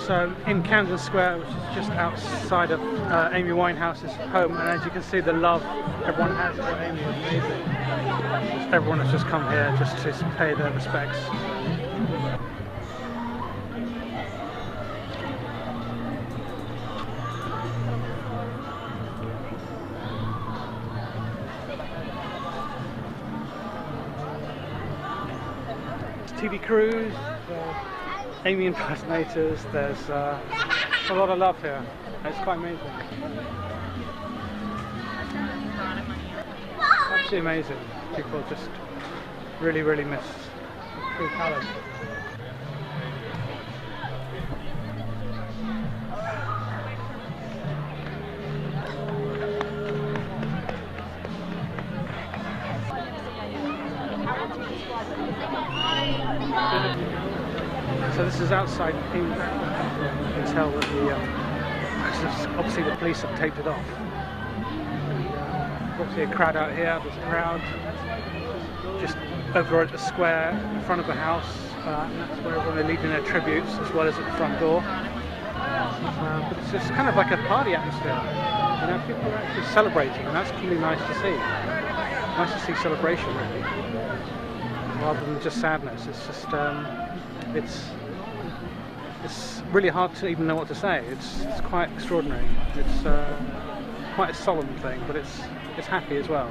So in Camden Square, which is just outside of Amy Winehouse's home, and as you can see, the love everyone has for Amy is amazing. Everyone has just come here just to pay their respects. TV crews, Amy impersonators, there's a lot of love here. It's quite amazing. Absolutely amazing. People just really, really miss true talent. So this is outside Amy. You can tell that obviously the police have taped it off. Obviously a crowd out here. There's a crowd just over at the square in front of the house, and that's where everyone are leaving their tributes, as well as at the front door. But it's just kind of like a party atmosphere. You know, people are actually celebrating, and that's really nice to see. Nice to see celebration, really, rather than just sadness. It's just it's really hard to even know what to say. It's quite extraordinary. It's quite a solemn thing, but it's happy as well.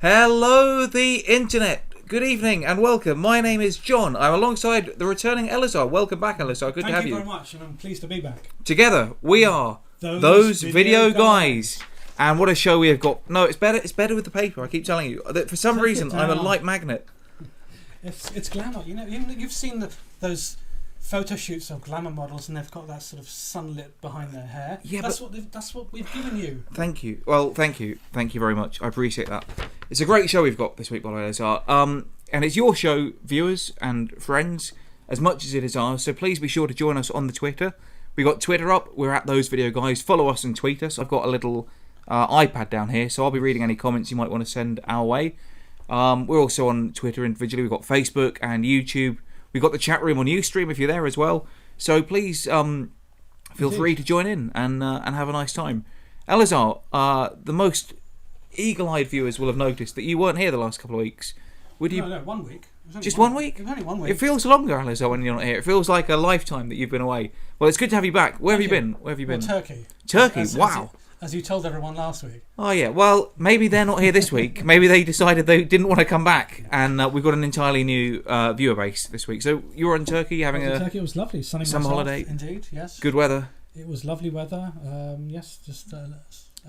Hello the internet, good evening and welcome. My name is John. I'm alongside the returning Elisar. Welcome back, Elisar, good to have you. Thank you very much, and I'm pleased to be back. Together we are those video guys. And what a show we have got. No, it's better with the paper, I keep telling you. For some reason I'm a light magnet. It's glamour, you know, you've seen those photo shoots of glamour models, and they've got that sort of sunlit behind their hair. Yeah, that's what we've given you. Thank you. Well, thank you very much. I appreciate that. It's a great show we've got this week, by the way, Elisar. And it's your show, viewers and friends, as much as it is ours. So please be sure to join us on the Twitter. We got Twitter up. We're at Those Video Guys. Follow us and tweet us. I've got a little iPad down here, so I'll be reading any comments you might want to send our way. We're also on Twitter individually. We've got Facebook and YouTube. We've got the chat room on Ustream if you're there as well. So please feel free to join in and have a nice time. Elisar, the most eagle-eyed viewers will have noticed that you weren't here the last couple of weeks. No, 1 week. Just 1 week? It was only 1 week. It feels longer, Elisar, when you're not here. It feels like a lifetime that you've been away. Well, it's good to have you back. Where have you been? Well, Turkey. Turkey, wow. As you told everyone last week. Oh, yeah. Well, maybe they're not here this week. Maybe they decided they didn't want to come back. And we've got an entirely new viewer base this week. So you were in Turkey having Turkey. It was lovely. Sunny summer holiday. Indeed, yes. Good weather. It was lovely weather. Yes, just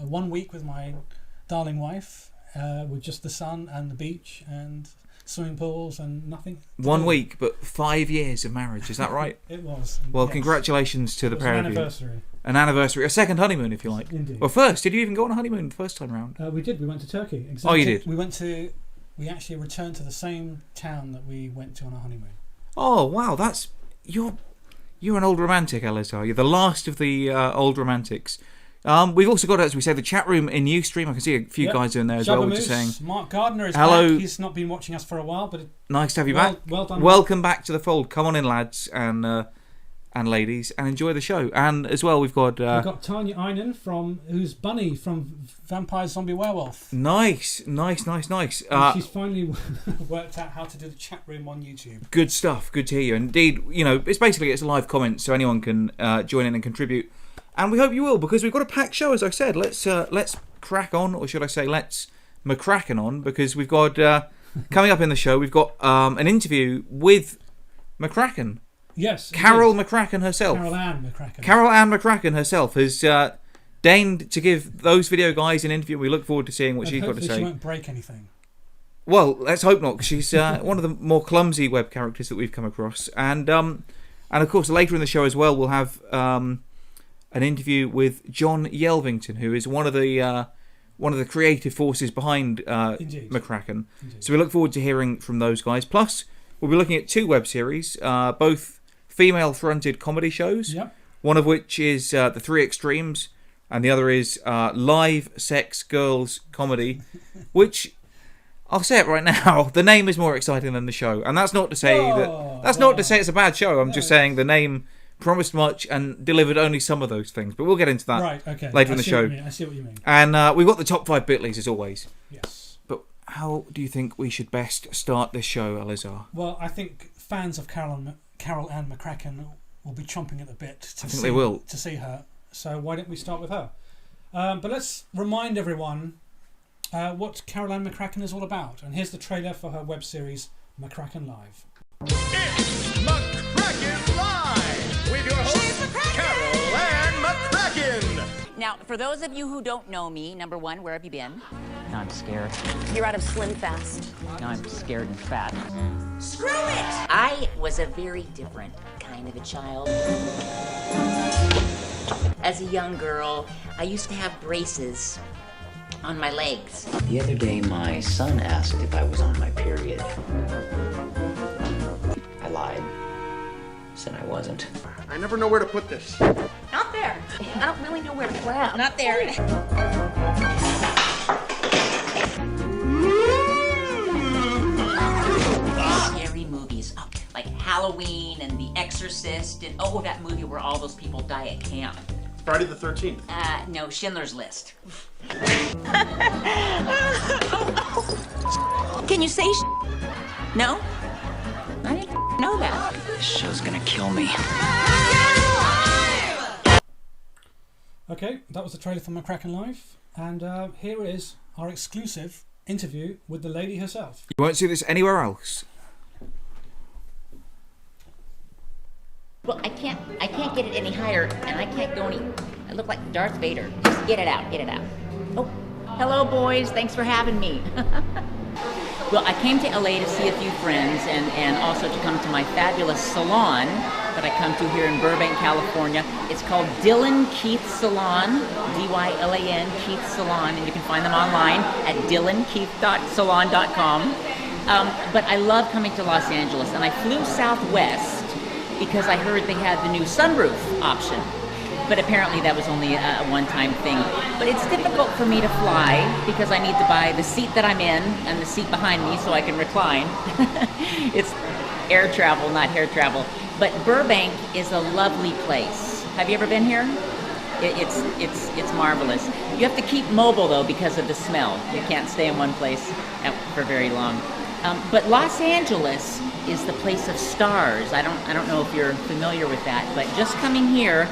1 week with my darling wife, with just the sun and the beach and swimming pools and nothing. 1 week, but 5 years of marriage. Is that right? It was. Well, yes. Congratulations to the pair of you. An anniversary, a second honeymoon, if you like. Indeed. Well, first, did you even go on a honeymoon the first time round? We did. We went to Turkey. Exactly. Oh, you did? We actually returned to the same town that we went to on our honeymoon. Oh, wow! You're an old romantic, Elisar. You're the last of the old romantics. We've also got, as we say, the chat room in Ustream. I can see a few guys in there as well, which is saying. Mark Gardner is back. He's not been watching us for a while, but nice to have you back. Well done. Welcome back to the fold. Come on in, lads and ladies, and enjoy the show. And as well, we've got Tanya Einen who's Bunny from Vampire Zombie Werewolf. Nice. She's finally worked out how to do the chat room on YouTube. Good stuff. Good to hear you. Indeed, you know, it's a live comment, so anyone can join in and contribute. And we hope you will, because we've got a packed show, as I said. Let's crack on, or should I say, let's McCracken on, because we've got coming up in the show. We've got an interview with McCracken. Yes, Carol McCracken herself. Carol Ann McCracken. Carol Ann McCracken herself has deigned to give those video guys an interview. We look forward to seeing what she's got to say. She won't break anything. Well, let's hope not, because she's one of the more clumsy web characters that we've come across. And of course, later in the show as well, we'll have an interview with John Yelvington, who is one of the creative forces behind McCracken. Indeed. So we look forward to hearing from those guys. Plus, we'll be looking at 2 web series, both female-fronted comedy shows. Yep. One of which is The Three Extremes, and the other is Live Sex Girls Comedy, which, I'll say it right now, the name is more exciting than the show. And that's not to say not to say it's a bad show. I'm just saying the name promised much and delivered only some of those things. But we'll get into that later in the show. I see what you mean. And we've got the top 5 Bitleys as always. Yes. But how do you think we should best start this show, Elisar? Well, I think fans of Carol Ann McCracken will be chomping at the bit to see her. So why don't we start with her? But let's remind everyone what Carol Ann McCracken is all about. And here's the trailer for her web series, McCracken Live. It's McCracken Live with your host, Carol Ann McCracken. Now, for those of you who don't know me, number one, where have you been? I'm scared. You're out of Slim Fast. I'm scared and fat. Screw it! I was a very different kind of a child. As a young girl, I used to have braces on my legs. The other day, my son asked if I was on my period. I lied. Said I wasn't. I never know where to put this. Not there. I don't really know where to clap. Not there. Scary movies, like Halloween and The Exorcist, and that movie where all those people die at camp. Friday the 13th. No, Schindler's List. Can you say No? I didn't know that. This show's gonna kill me. Okay, that was the trailer for McCracken Live. And here is our exclusive interview with the lady herself. You won't see this anywhere else. Well, I can't get it any higher, and I can't go any. I look like Darth Vader. Just get it out. Oh, hello, boys. Thanks for having me. Well, I came to LA to see a few friends, and also to come to my fabulous salon that I come to here in Burbank, California. It's called Dylan Keith Salon, D-Y-L-A-N, Keith Salon, and you can find them online at dylankeith.salon.com. But I love coming to Los Angeles, and I flew Southwest because I heard they had the new sunroof option. But apparently that was only a one-time thing. But it's difficult for me to fly because I need to buy the seat that I'm in and the seat behind me so I can recline. It's air travel, not hair travel. But Burbank is a lovely place. Have you ever been here? It's marvelous. You have to keep mobile though because of the smell. You can't stay in one place for very long. But Los Angeles is the place of stars. I don't know if you're familiar with that, but just coming here,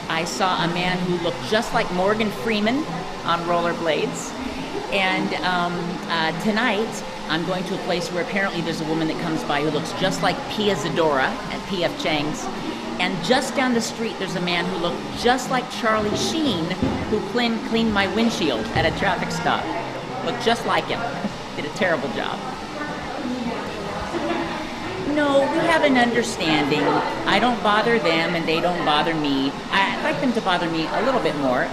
I saw a man who looked just like Morgan Freeman on rollerblades. And tonight, I'm going to a place where apparently there's a woman that comes by who looks just like Pia Zadora at P.F. Chang's. And just down the street, there's a man who looked just like Charlie Sheen, who cleaned my windshield at a traffic stop. Looked just like him. Did a terrible job. No, we have an understanding. I don't bother them and they don't bother me. I'd like them to bother me a little bit more.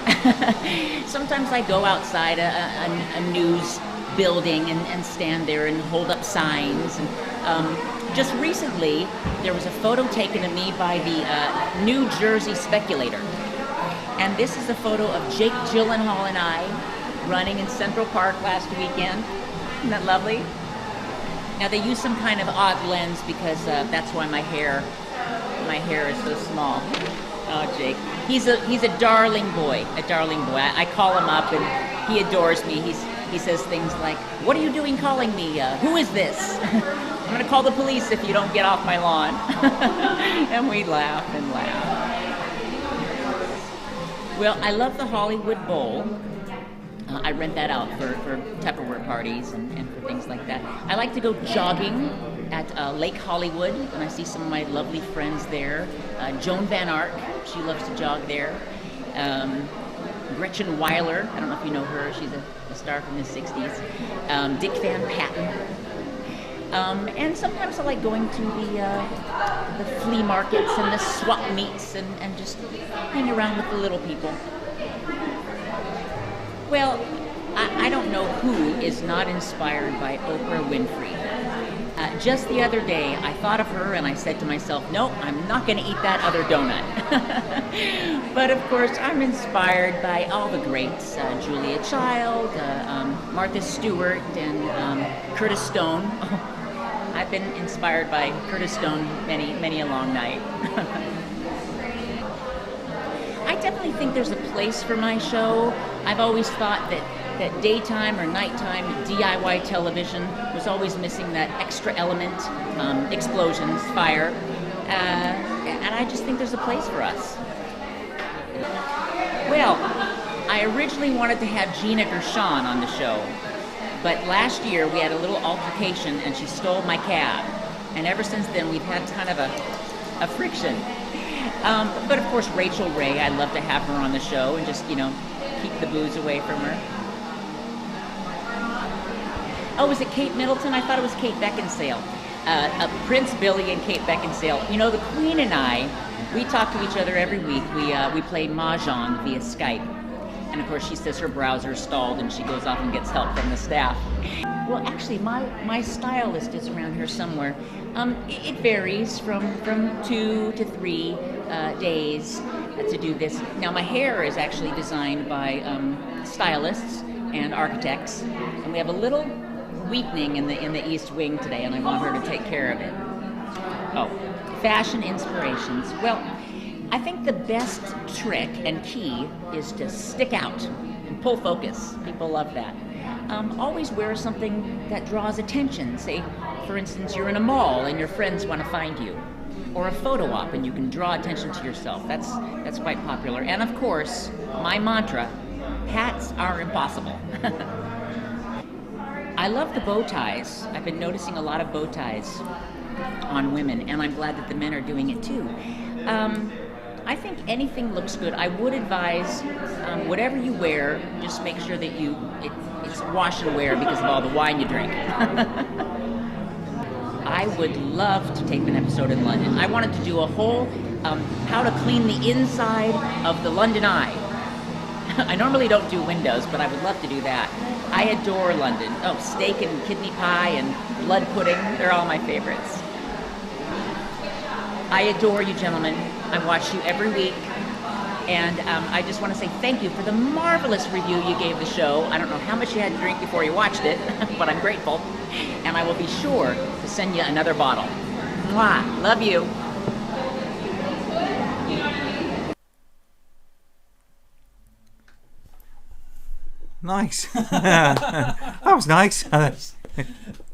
Sometimes I go outside a news building and stand there and hold up signs. And just recently, there was a photo taken of me by the New Jersey Speculator. And this is a photo of Jake Gyllenhaal and I running in Central Park last weekend. Isn't that lovely? Now they use some kind of odd lens because that's why my hair is so small. Oh, Jake, he's a darling boy, I call him up and he adores me. He says things like, "What are you doing calling me? Who is this? I'm gonna call the police if you don't get off my lawn." And we laugh and laugh. Well, I love the Hollywood Bowl. I rent that out for Tupperware parties and for things like that. I like to go jogging at Lake Hollywood, and I see some of my lovely friends there. Joan Van Ark, she loves to jog there. Gretchen Weiler, I don't know if you know her, she's a star from the 60s. Dick Van Patten. And sometimes I like going to the flea markets and the swap meets and just hang around with the little people. Well, I don't know who is not inspired by Oprah Winfrey. Just the other day, I thought of her and I said to myself, no, I'm not going to eat that other donut. But of course, I'm inspired by all the greats, Julia Child, Martha Stewart, and Curtis Stone. I've been inspired by Curtis Stone many a long night. I definitely think there's a place for my show. I've always thought that daytime or nighttime DIY television was always missing that extra element, explosions, fire, and I just think there's a place for us. Well, I originally wanted to have Gina Gershon on the show, but last year we had a little altercation and she stole my cab, and ever since then we've had kind of a friction. But of course Rachel Ray, I'd love to have her on the show and just, keep the booze away from her. Oh, was it Kate Middleton? I thought it was Kate Beckinsale. Prince Billy and Kate Beckinsale. The Queen and I, we talk to each other every week. We play Mahjong via Skype. And of course she says her browser stalled and she goes off and gets help from the staff. Well, actually, my stylist is around here somewhere. It varies from 2 to 3 days to do this. Now, my hair is actually designed by stylists and architects, and we have a little weakening in the East Wing today, and I want her to take care of it. Oh, fashion inspirations. Well, I think the best trick and key is to stick out and pull focus. People love that. Always wear something that draws attention. Say, for instance, you're in a mall and your friends want to find you, or a photo op and you can draw attention to yourself. That's quite popular. And of course, my mantra, hats are impossible. I love the bow ties. I've been noticing a lot of bow ties on women, and I'm glad that the men are doing it too. I think anything looks good. I would advise whatever you wear, just make sure that it's wash and wear because of all the wine you drink. I would love to tape an episode in London. I wanted to do a whole how to clean the inside of the London Eye. I normally don't do windows, but I would love to do that. I adore London. Oh, steak and kidney pie and blood pudding, they're all my favorites. I adore you, gentlemen. I watch you every week. And I just want to say thank you for the marvelous review you gave the show. I don't know how much you had to drink before you watched it, but I'm grateful. And I will be sure to send you another bottle. Mwah! Love you. Nice. That was nice.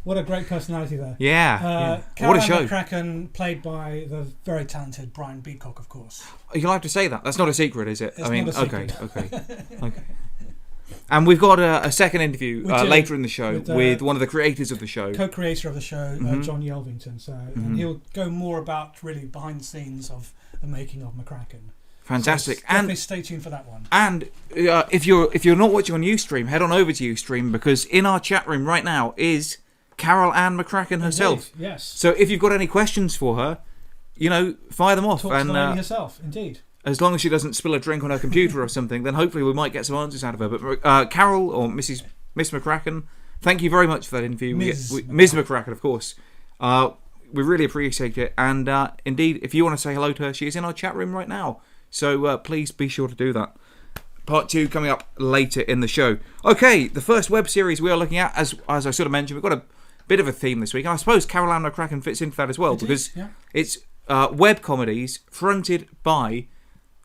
What a great personality there. Yeah. Carol What a show. Ann McCracken, played by the very talented Brian Beacock, of course. You'll have to say that. That's not a secret, is it? It's not a secret. Okay. And we've got a second interview later in the show with one of the creators of the show. Co-creator of the show, John Yelvington. And he'll go more about really behind the scenes of the making of McCracken. Fantastic. So definitely stay tuned for that one. And if you're not watching on Ustream, head on over to Ustream, because in our chat room right now is Carol Ann McCracken herself. Indeed, yes. So if you've got any questions for her, fire them off. Talk to the lady herself, indeed. As long as she doesn't spill a drink on her computer or something, then hopefully we might get some answers out of her. But Carol, or Miss McCracken, thank you very much for that interview. Ms. McCracken, of course. We really appreciate it. And indeed, if you want to say hello to her, she is in our chat room right now. So please be sure to do that. Part 2 coming up later in the show. Okay, the first web series we are looking at, as I sort of mentioned, we've got a bit of a theme this week. And I suppose Carol Ann McCracken fits into that as well, because it's web comedies fronted by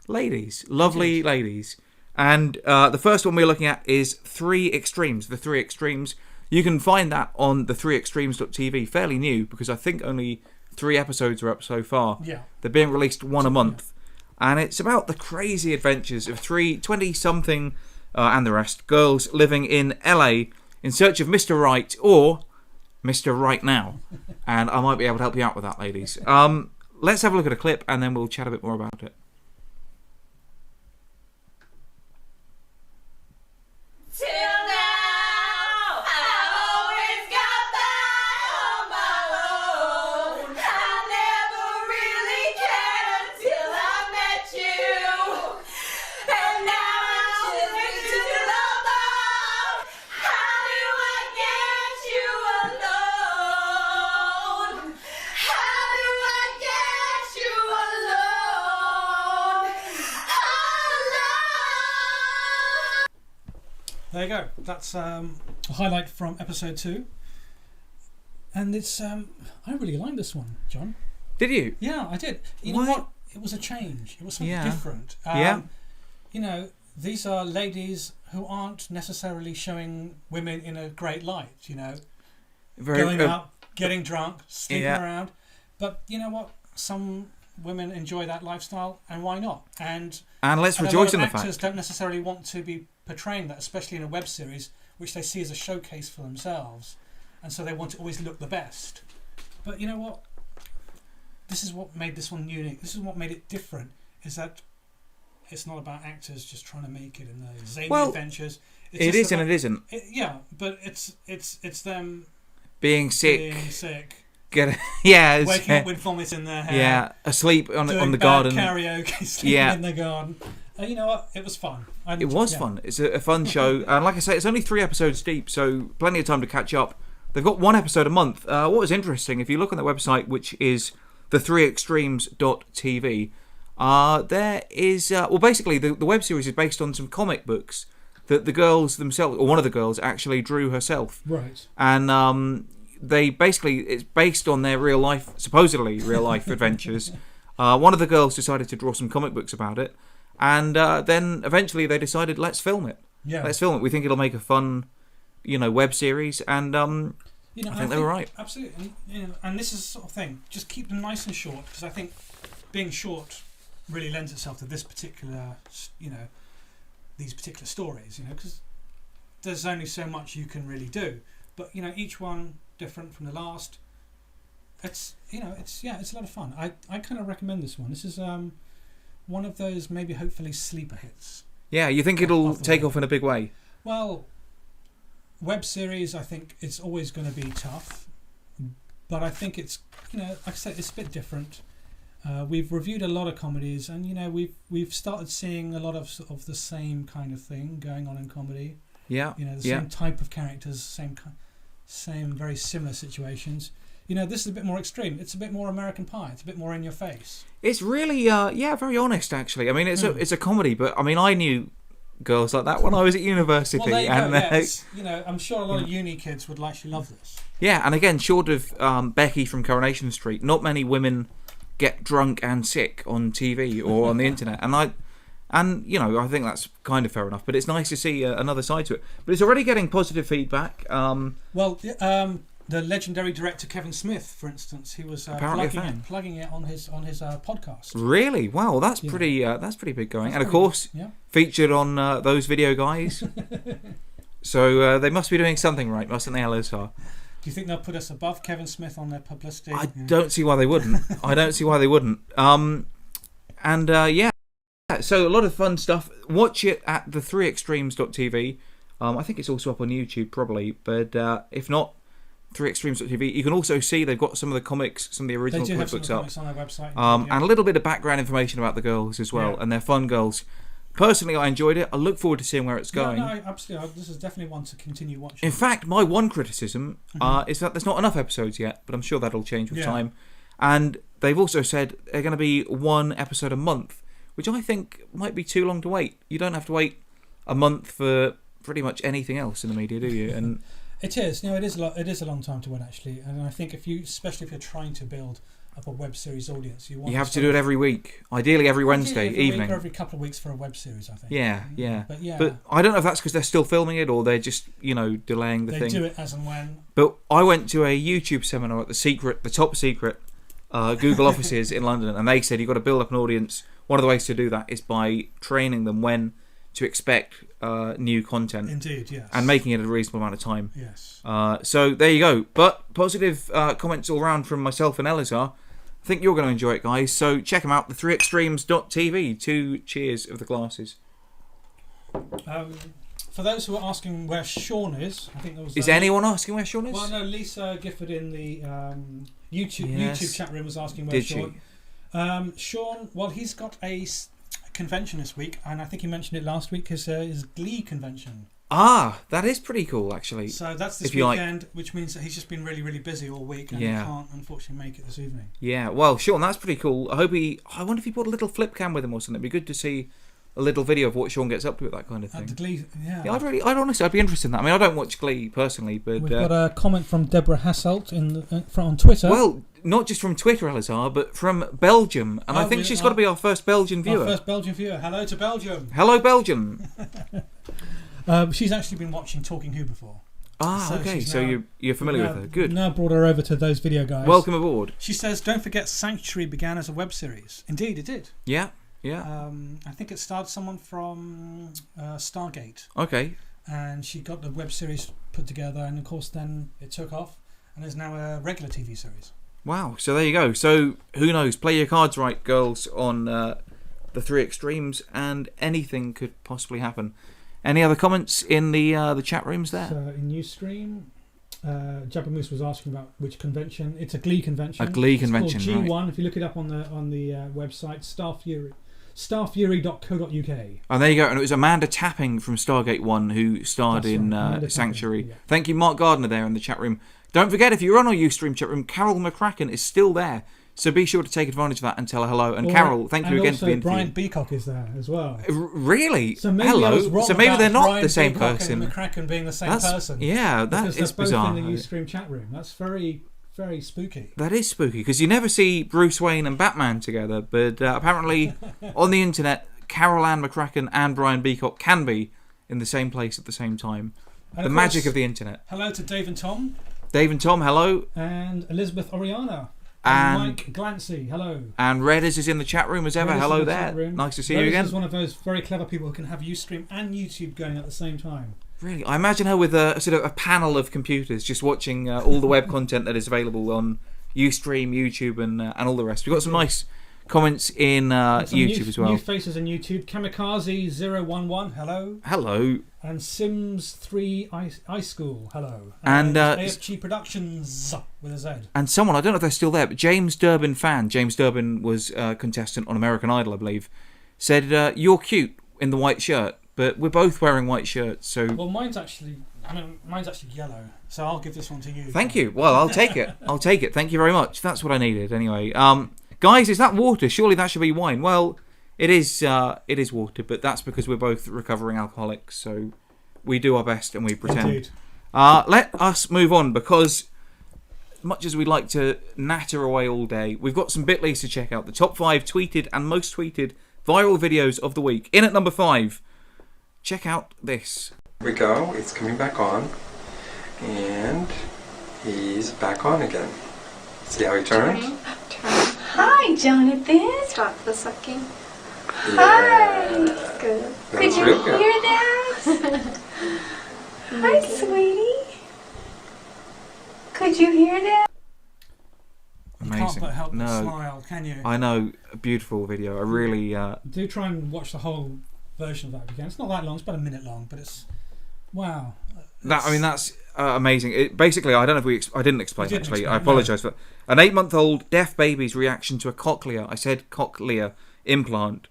ladies, lovely ladies. And the first one we're looking at is 3 Extremes, The 3 Extremes. You can find that on the3extremes.tv, fairly new, because I think only 3 episodes are up so far. Yeah. They're being released one a month. And it's about the crazy adventures of 3 20-something and the rest girls living in LA in search of Mr. Right or Mr. Right Now. And I might be able to help you out with that, ladies. Let's have a look at a clip and then we'll chat a bit more about it. There you go. That's a highlight from episode 2. And it's I really like this one, John. Did you? Yeah, I did. You know what? It was a change. It was something different. You know, these are ladies who aren't necessarily showing women in a great light, you know. Going out, getting drunk, sleeping around. But you know what? Some women enjoy that lifestyle, and why not? And let's rejoice in the fact. Actors don't necessarily want to be portraying that, especially in a web series, which they see as a showcase for themselves. And so they want to always look the best. But you know what? This is what made this one unique. This is what made it different, is that it's not about actors just trying to make it in the zany adventures. It is and it isn't. But it's them being sick. Waking up with vomit in their hair. Yeah, asleep on the garden. Karaoke, sleeping in the garden. You know what? It was fun. It was fun. It's a fun show. And like I say, it's only 3 episodes deep, so plenty of time to catch up. They've got 1 episode a month. What was interesting, if you look on their website, which is the3extremes.tv, there is... basically, the web series is based on some comic books that the girls themselves, or one of the girls, actually drew herself. Right. And they basically... It's based on their supposedly real-life adventures. One of the girls decided to draw some comic books about it. And then eventually they decided, let's film it. Yeah. Let's film it. We think it'll make a fun... web series, and I think they were right. Absolutely, and this is the sort of thing. Just keep them nice and short, because I think being short really lends itself to this particular, these particular stories. Because there's only so much you can really do, but each one different from the last. It's it's a lot of fun. I kind of recommend this one. This is one of those hopefully sleeper hits. Yeah, you think it'll take off in a big way? Well. Web series, I think it's always going to be tough, but I think it's like I said, it's a bit different. We've reviewed a lot of comedies, and we've started seeing a lot of the same kind of thing going on in comedy. Yeah, the same type of characters, same very similar situations. This is a bit more extreme. It's a bit more American Pie. It's a bit more in your face. It's really very honest actually. I mean, it's a comedy, but I mean, I knew girls like that when I was at university. Well, there you go. I'm sure a lot of uni kids would actually love this. Yeah, and again, short of Becky from Coronation Street, not many women get drunk and sick on TV or on the internet, and I think that's kind of fair enough. But it's nice to see another side to it. But it's already getting positive feedback. The legendary director Kevin Smith, for instance, he was plugging it on his podcast. Really? Wow, that's pretty big going. And of course, featured on those video guys. So they must be doing something right, mustn't they, Elisar? Do you think they'll put us above Kevin Smith on their publicity? I don't see why they wouldn't. So a lot of fun stuff. Watch it at the3extremes.tv. I think it's also up on YouTube probably, but if not, 3extremes.tv. You can also see they've got some of the comics, some of the original comic books up, on their website, and a little bit of background information about the girls as well, and they're fun girls. Personally, I enjoyed it. I look forward to seeing where it's going. No, absolutely. This is definitely one to continue watching. In fact, my one criticism is that there's not enough episodes yet, but I'm sure that'll change with time. And they've also said they're going to be 1 episode a month, which I think might be too long to wait. You don't have to wait a month for pretty much anything else in the media, do you? And it is. It is a long time to wait, actually. And I think especially if you're trying to build up a web series audience, you have to do it every week. Ideally, every Wednesday evening. Week or every couple of weeks for a web series, I think. Yeah. But I don't know if that's because they're still filming it or they're just delaying the thing. They do it as and when. But I went to a YouTube seminar at the top secret Google offices in London, and they said you've got to build up an audience. One of the ways to do that is by training them when to expect new content. Indeed, yes. And making it a reasonable amount of time. Yes. So there you go. But positive comments all round from myself and Elisar. I think you're going to enjoy it, guys. So check them out, the3extremes.tv. 2 cheers of the glasses. For those who are asking where Sean is, I think there was... Is anyone asking where Sean is? Well, no, Lisa Gifford in the YouTube chat room was asking where Sean... Sean, well, he's got a convention this week, and I think he mentioned it last week, his Glee convention. Ah, that is pretty cool, actually. So that's this weekend, which means that he's just been really, really busy all week, and he can't, unfortunately, make it this evening. Yeah, well, Sean, that's pretty cool. I wonder if he brought a little flip cam with him or something. It'd be good to see a little video of what Sean gets up to with that kind of thing. The Glee, yeah. I'd honestly, I'd be interested in that. I mean, I don't watch Glee personally, but we've got a comment from Deborah Hasselt on Twitter. Well, not just from Twitter, Elisar, but from Belgium, and I think she's got to be our first Belgian viewer. Our first Belgian viewer. Hello to Belgium. Hello, Belgium. She's actually been watching Talking Who before. Okay. So you're familiar with her. Good. Now brought her over to those video guys. Welcome aboard. She says, "Don't forget, Sanctuary began as a web series. Indeed, it did. Yeah. I think it starred someone from Stargate. Okay. And she got the web series put together, and of course, then it took off, and is now a regular TV series. Wow. So there you go. So who knows? Play your cards right, girls, on the three extremes, and anything could possibly happen." Any other comments in the chat rooms there? So in Ustream, Jabba Moose was asking about which convention. It's a Glee convention. A Glee convention, it's called G1. right. If you look it up on the website, starfury.co.uk. Oh, there you go. And it was Amanda Tapping from Stargate 1 who starred in Sanctuary. Yeah. Thank you, Mark Gardner, there in the chat room. Don't forget, if you're on our Ustream chat room, Carol McCracken is still there. So be sure to take advantage of that and tell her hello. And Carol, thank you again for the interview. Brian Beacock is there as well. Really? So maybe hello. So maybe they're not Brian the same Beacock person. And McCracken being the same person. Yeah, that is bizarre. Both in the Ustream chat room. That's very, very spooky. That is spooky because you never see Bruce Wayne and Batman together, but apparently on the internet, Carol Ann McCracken and Brian Beacock can be in the same place at the same time. And the magic of the internet. Hello to Dave and Tom. Dave and Tom, hello. And Elizabeth Oriana. And Mike Glancy, hello. And Redders is in the chat room as ever. Hello there. Nice to see you again. Redders is one of those very clever people who can have Ustream and YouTube going at the same time. Really, I imagine her with a sort of a panel of computers just watching all the web content that is available on Ustream, YouTube, and all the rest. We've got some nice comments in YouTube as well. New faces in YouTube. Kamikaze011, hello. Hello. And Sims3 Ice School, hello. And AFG Productions with a Z. And someone, I don't know if they're still there, but James Durbin fan, James Durbin was a contestant on American Idol, I believe, said, "You're cute in the white shirt, but we're both wearing white shirts, so..." Well, mine's actually yellow, so I'll give this one to you. Thank you. Well, I'll take it. I'll take it. Thank you very much. That's what I needed, anyway. Guys, is that water? Surely that should be wine. Well, it is water, but that's because we're both recovering alcoholics, so we do our best and we pretend. Indeed. Let us move on, because much as we'd like to natter away all day, we've got some bit.lys to check out. The top 5 tweeted and most tweeted viral videos of the week. In at number 5, check out this. Here we go. It's coming back on, and he's back on again. See how he turns? Turn. Hi, Jonathan. Stop the sucking. Hi. That's good. That's Could you real good. hear that? Hi, sweetie. Could you hear that? Amazing. You can't but help but smile, can you? I know, a beautiful video. I really... Do try and watch the whole version of that if you can. It's not that long, it's about a minute long, but it's... Wow. That's amazing. Basically, I don't know if I didn't explain, actually. I apologise for that. An 8-month-old deaf baby's reaction to a cochlea. I said cochlea implant.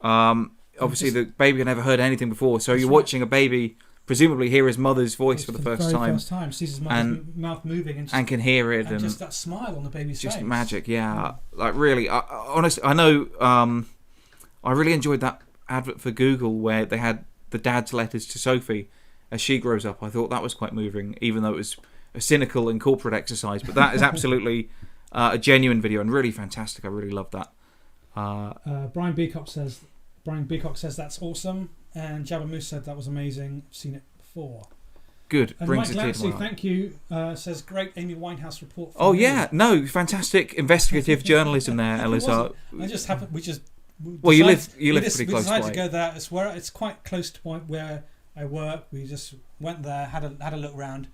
Obviously, the baby had never heard anything before, so you're watching a baby presumably hear his mother's voice for the first time. Sees his mouth moving and can hear it. And just that smile on the baby's face. Just magic, yeah. Like, really, honestly, I know I really enjoyed that advert for Google where they had the dad's letters to Sophie as she grows up. I thought that was quite moving, even though it was a cynical and corporate exercise. But that is absolutely a genuine video and really fantastic. I really loved that. Brian Beacock says that's awesome, and Jabba Moose said that was amazing. I've seen it before. Good. And brings Mike the tears. Thank you. Says great Amy Winehouse report. Oh yeah, no, fantastic investigative journalism there, Elisar. Well, you live pretty close by. We decided to go there. It's quite close to where I work. We just went there, had a look around.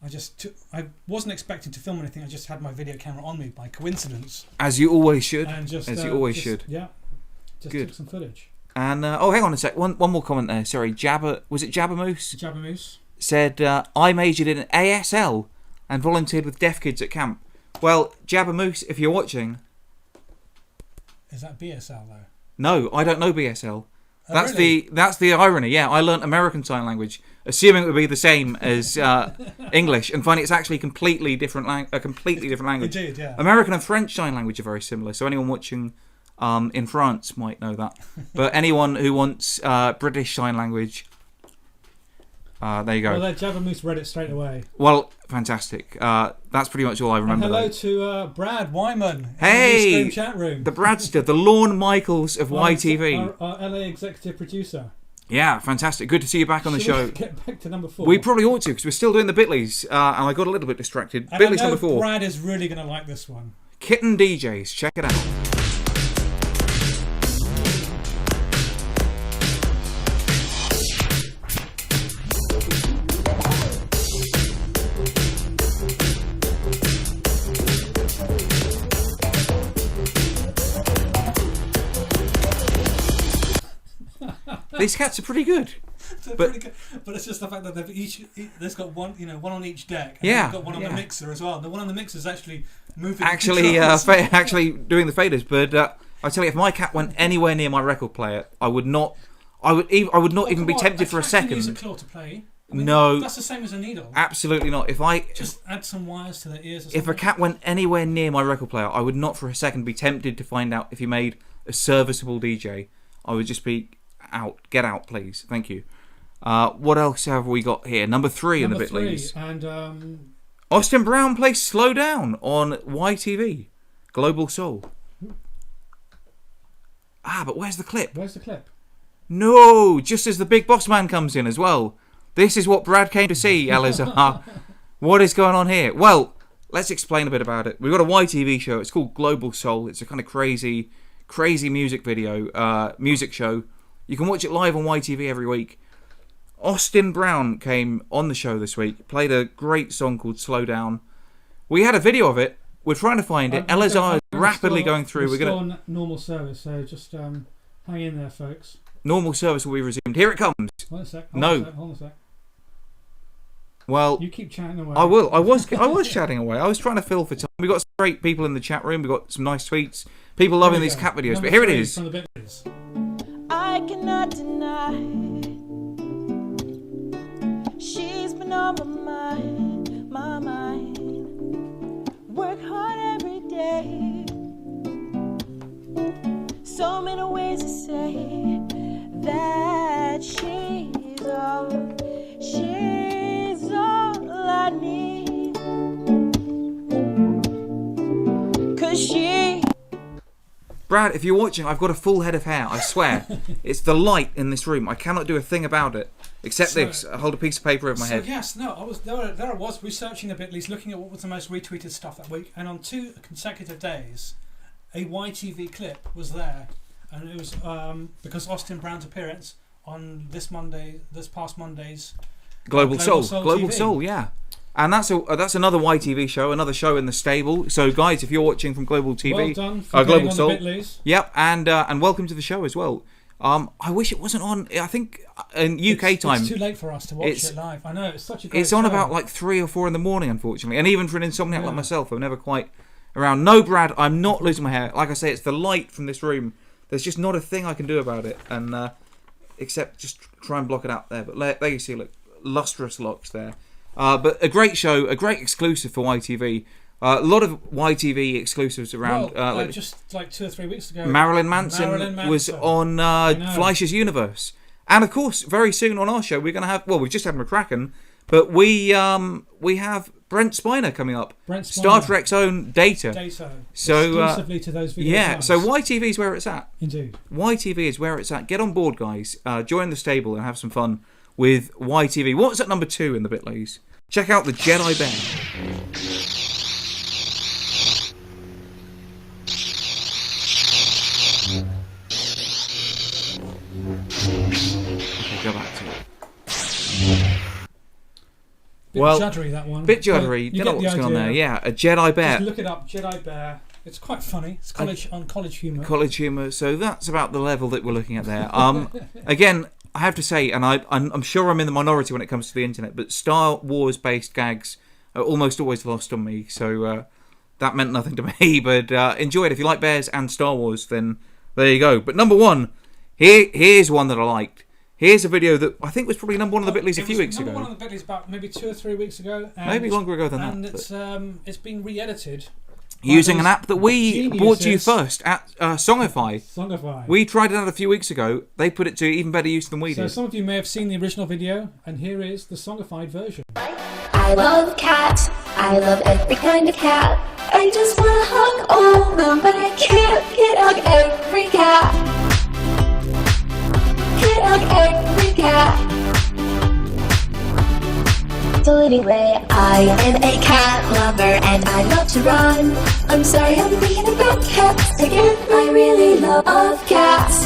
I wasn't expecting to film anything. I just had my video camera on me by coincidence. As you always should. And you always should. Yeah. Just Good. took some footage. And hang on a sec. One more comment there. Sorry, was it Jabba Moose? Jabba Moose said I majored in ASL and volunteered with deaf kids at camp. Well, Jabba Moose, if you're watching, is that BSL though? No, I don't know BSL. Oh, really? That's the irony. Yeah, I learnt American Sign Language, assuming it would be the same as English, and finding it's actually a completely different language. Indeed, yeah. American and French Sign Language are very similar. So anyone watching in France might know that. But anyone who wants British Sign Language, there you go. Well, that Javamoose read it straight away. Well, fantastic. That's pretty much all I remember. And hello to Brad Wyman hey, in the Scream chat room. The Bradster, the Lorne Michaels of YTV. Our LA executive producer. Yeah, fantastic. Good to see you back on the show. Get back to number 4. We probably ought to, because we're still doing the Bitleys, and I got a little bit distracted. And Bitleys I know number 4. Brad is really going to like this one. Kitten DJs, check it out. These cats are pretty good. Pretty good. But it's just the fact that they've got one, one on each deck. And yeah, they've got one on the mixer as well. The one on the mixer is actually moving. Actually, actually doing the faders. But I tell you, if my cat went anywhere near my record player, I would not. I would not even be tempted for a second. Use a claw to play. No, that's the same as a needle. Absolutely not. If I just add some wires to their ears. Or something. If a cat went anywhere near my record player, I would not for a second be tempted to find out if he made a serviceable DJ. I would just be out. Get out, please. Thank you. What else have we got here? Number 3 in the Bitleys. And Austin Brown plays Slow Down on YTV. Global Soul. But where's the clip? Where's the clip? No, just as the big boss man comes in as well. This is what Brad came to see, Elisar. What is going on here? Well, let's explain a bit about it. We've got a YTV show. It's called Global Soul. It's a kind of crazy music video, music show. You can watch it live on YTV every week. Austin Brown came on the show this week, played a great song called Slow Down. We had a video of it. We're trying to find it. Elisar is rapidly going through. We're going to normal service, so just hang in there, folks. Normal service will be resumed. Here it comes. Hold a sec. Hold a sec. Well, you keep chatting away. I will. I was chatting away. I was trying to fill for time. We got some great people in the chat room. We got some nice tweets. People loving these cat videos. But here it is. From the Bitleys. I cannot deny she's been on my mind. Work hard every day. So many ways to say that she's all I need. 'Cause she. Brad, if you're watching, I've got a full head of hair, I swear. It's the light in this room. I cannot do a thing about it. Except this. I hold a piece of paper over my head. Yes, there I was researching the Bitleys, looking at what was the most retweeted stuff that week, and on 2 consecutive days, a YTV clip was there. And it was because Austin Brown's appearance on this past Monday's Global Soul TV. Soul, yeah. And that's another YTV show, another show in the stable. So, guys, if you're watching from Global TV, well done for Global on Soul, the Bitleys. Yep, and welcome to the show as well. I wish it wasn't on. I think in UK time, it's too late for us to watch it live. I know it's such a great It's on show. about like 3 or 4 in the morning, unfortunately, and even for an insomniac like myself, I'm never quite around. No, Brad, I'm not losing my hair. Like I say, it's the light from this room. There's just not a thing I can do about it, and except just try and block it out there. But there you see, look, lustrous locks there. But a great show, a great exclusive for YTV. A lot of YTV exclusives around. Just like 2 or 3 weeks ago, Marilyn Manson was on Fleischer's Universe, and of course, very soon on our show we're going to have. Well, we've just had McCracken, but we have Brent Spiner coming up. Star Trek's own Data. So exclusively to those videos. Yeah, so YTV is where it's at. Indeed. YTV is where it's at. Get on board, guys. Join the stable and have some fun with YTV. What's at number 2 in the Bitleys? Check out the Jedi Bear. Okay, go back to it. Bit juddery, that one. Bit juddery. Don't know what's going on there. Yeah, a Jedi Bear. Just look it up, Jedi Bear. It's quite funny. It's college humour. College humour. So that's about the level that we're looking at there. Again, I have to say, and I'm sure I'm in the minority when it comes to the internet, but Star Wars-based gags are almost always lost on me. So that meant nothing to me. But enjoy it. If you like bears and Star Wars, then there you go. But number 1, here's one that I liked. Here's a video that I think was probably number 1 on the Bitleys a few weeks ago. Number 1 on the Bitleys about maybe 2 or 3 weeks ago. Maybe longer ago than that. And it's been re-edited. using an app that we brought to you geniuses. first at Songify. Songify. We tried it out a few weeks ago. They put it to even better use than we So did. some of you may have seen the original video, and here is the songified version. I love cats. I love every kind of cat. I just want to hug all of them, but I can't hug every cat. Can't hug every cat. So anyway, I am a cat lover and I love to run. I'm sorry, I'm thinking about cats again. I really love cats.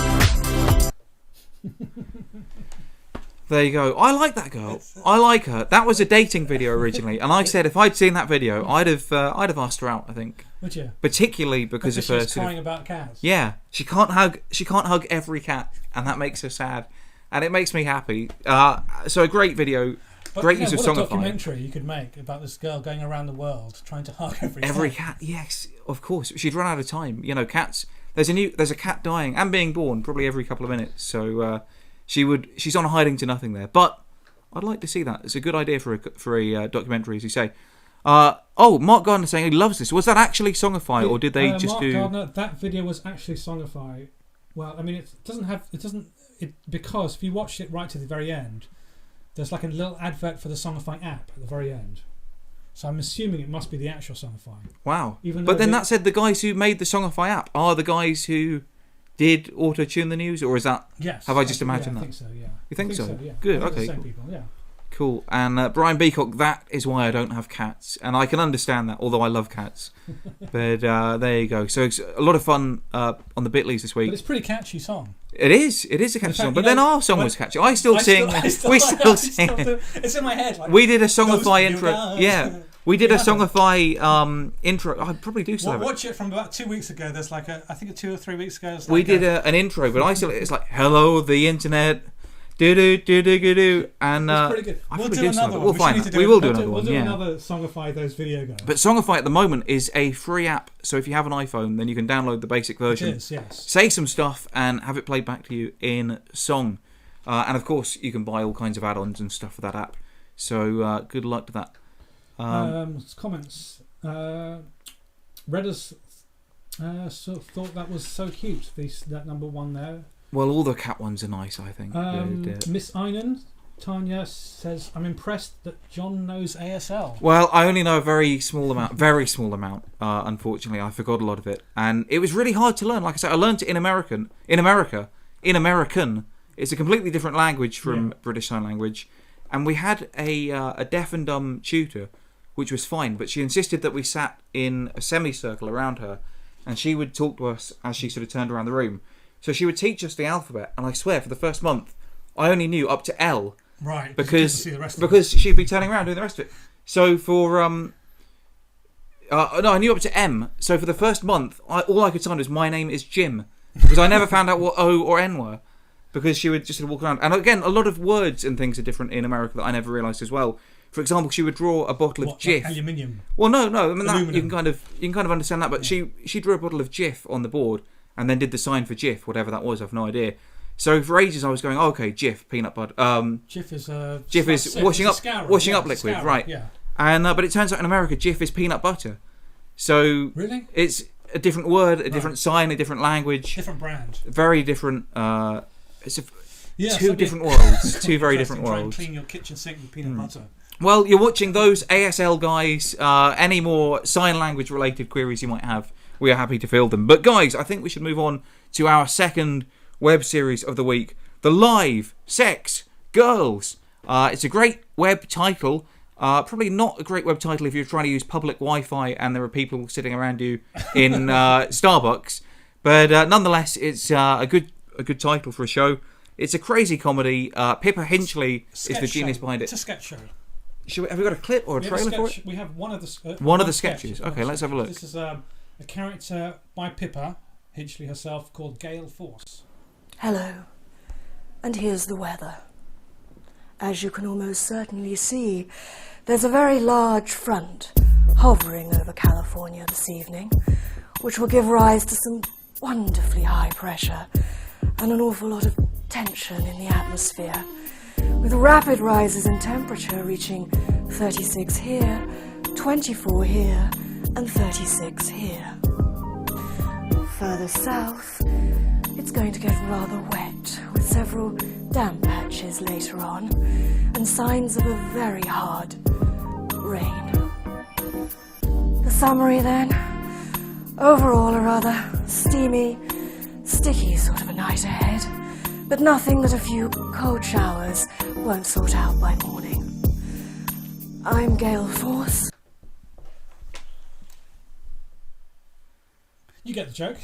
There you go. I like that girl. I like her. That was a dating video originally, and I said if I'd seen that video, I'd have asked her out. I think. Would you? Particularly because of her she's crying about cats. Yeah, she can't hug every cat, and that makes her sad, and it makes me happy. So a great video. But, great use of Songify. What a Songify. documentary you could make about this girl going around the world trying to hug every cat. Yes, of course. She'd run out of time. You know, cats. There's a cat dying and being born probably every couple of minutes. So she's on hiding to nothing there. But I'd like to see that. It's a good idea for a documentary, as you say. Mark Gardner saying he loves this. Was that actually Songify, or did they just Mark do? Gardner, that video was actually Songify. Well, I mean, because if you watch it right to the very end, there's like a little advert for the Songify app at the very end. So I'm assuming it must be the actual Songify. Wow. Even But though then that said the guys who made the Songify app are the guys who did auto-tune the news, or is that... Yes. Have I just imagined that? I think so, yeah. You think so? Yeah. Good, I think okay. the same people, yeah. Cool. And Brian Beacock, that is why I don't have cats. And I can understand that, although I love cats. But there you go. So it's a lot of fun on the Bitleys this week. But it's a pretty catchy song. It is a catchy song. But then our song was catchy. We still sing. It's in my head. Like, we did a Songify intro. Yeah. We did a Songify intro. I probably do still have it. Watch it from about 2 weeks ago. There's like I think 2 or 3 weeks ago. We did an intro, but it's like, hello, the internet. Do do do do do do, and it's pretty good. We'll do another one. We'll find that. We will do another one. We'll do another Songify those video guys. But Songify at the moment is a free app, so if you have an iPhone, then you can download the basic version. It is, yes. Say some stuff and have it played back to you in song, and of course you can buy all kinds of add-ons and stuff for that app. So good luck to that. Comments. Redders thought that was so cute. That number one there. Well, all the cat ones are nice, I think. Miss Einan, Tanya says, I'm impressed that John knows ASL. Well, I only know a very small amount. Unfortunately, I forgot a lot of it, and it was really hard to learn. Like I said, I learned it in American. It's a completely different language from British Sign Language, and we had a deaf and dumb tutor, which was fine, but she insisted that we sat in a semicircle around her, and she would talk to us as she sort of turned around the room. So she would teach us the alphabet, and I swear, for the first month, I only knew up to L. Right. Because she'd be turning around doing the rest of it. So for I knew up to M. So for the first month, all I could sign was "My name is Jim," because I never found out what O or N were, because she would just sort of walk around. And again, a lot of words and things are different in America that I never realised as well. For example, she would draw a bottle of Jif. Like aluminium. Well, no. I mean, that, you can kind of understand that. But she drew a bottle of Jif on the board, and then did the sign for Jif, whatever that was. I've no idea. So for ages I was going, okay, Jif, peanut butter. Jif is washing up liquid, scouring, right? Yeah. And but it turns out in America, Jif is peanut butter. So really, it's a different word, a different sign, a different language, different brand, very different. It's two different worlds, two very different try worlds. And clean your kitchen sink with peanut butter. Well, you're watching those ASL guys. Any more sign language related queries you might have, we are happy to field them. But guys, I think we should move on to our second web series of the week, The Live Sex Girls. It's a great web title. Probably not a great web title if you're trying to use public Wi-Fi and there are people sitting around you in Starbucks. But nonetheless, it's a good title for a show. It's a crazy comedy. Pippa Hinchley is the genius behind it. It's a sketch show. Have we got a clip or a trailer for it? We have one of the one of the sketches. Okay, let's have a look. This is a character by Pippa Hinchley herself called Gale Force. Hello, and here's the weather. As you can almost certainly see, there's a very large front hovering over California this evening, which will give rise to some wonderfully high pressure and an awful lot of tension in the atmosphere, with rapid rises in temperature reaching 36 here, 24 here, and 36 here. Further south, it's going to get rather wet, with several damp patches later on, and signs of a very hard rain. The summary then, overall a rather steamy, sticky sort of a night ahead, but nothing that a few cold showers won't sort out by morning. I'm Gale Force. You get the joke.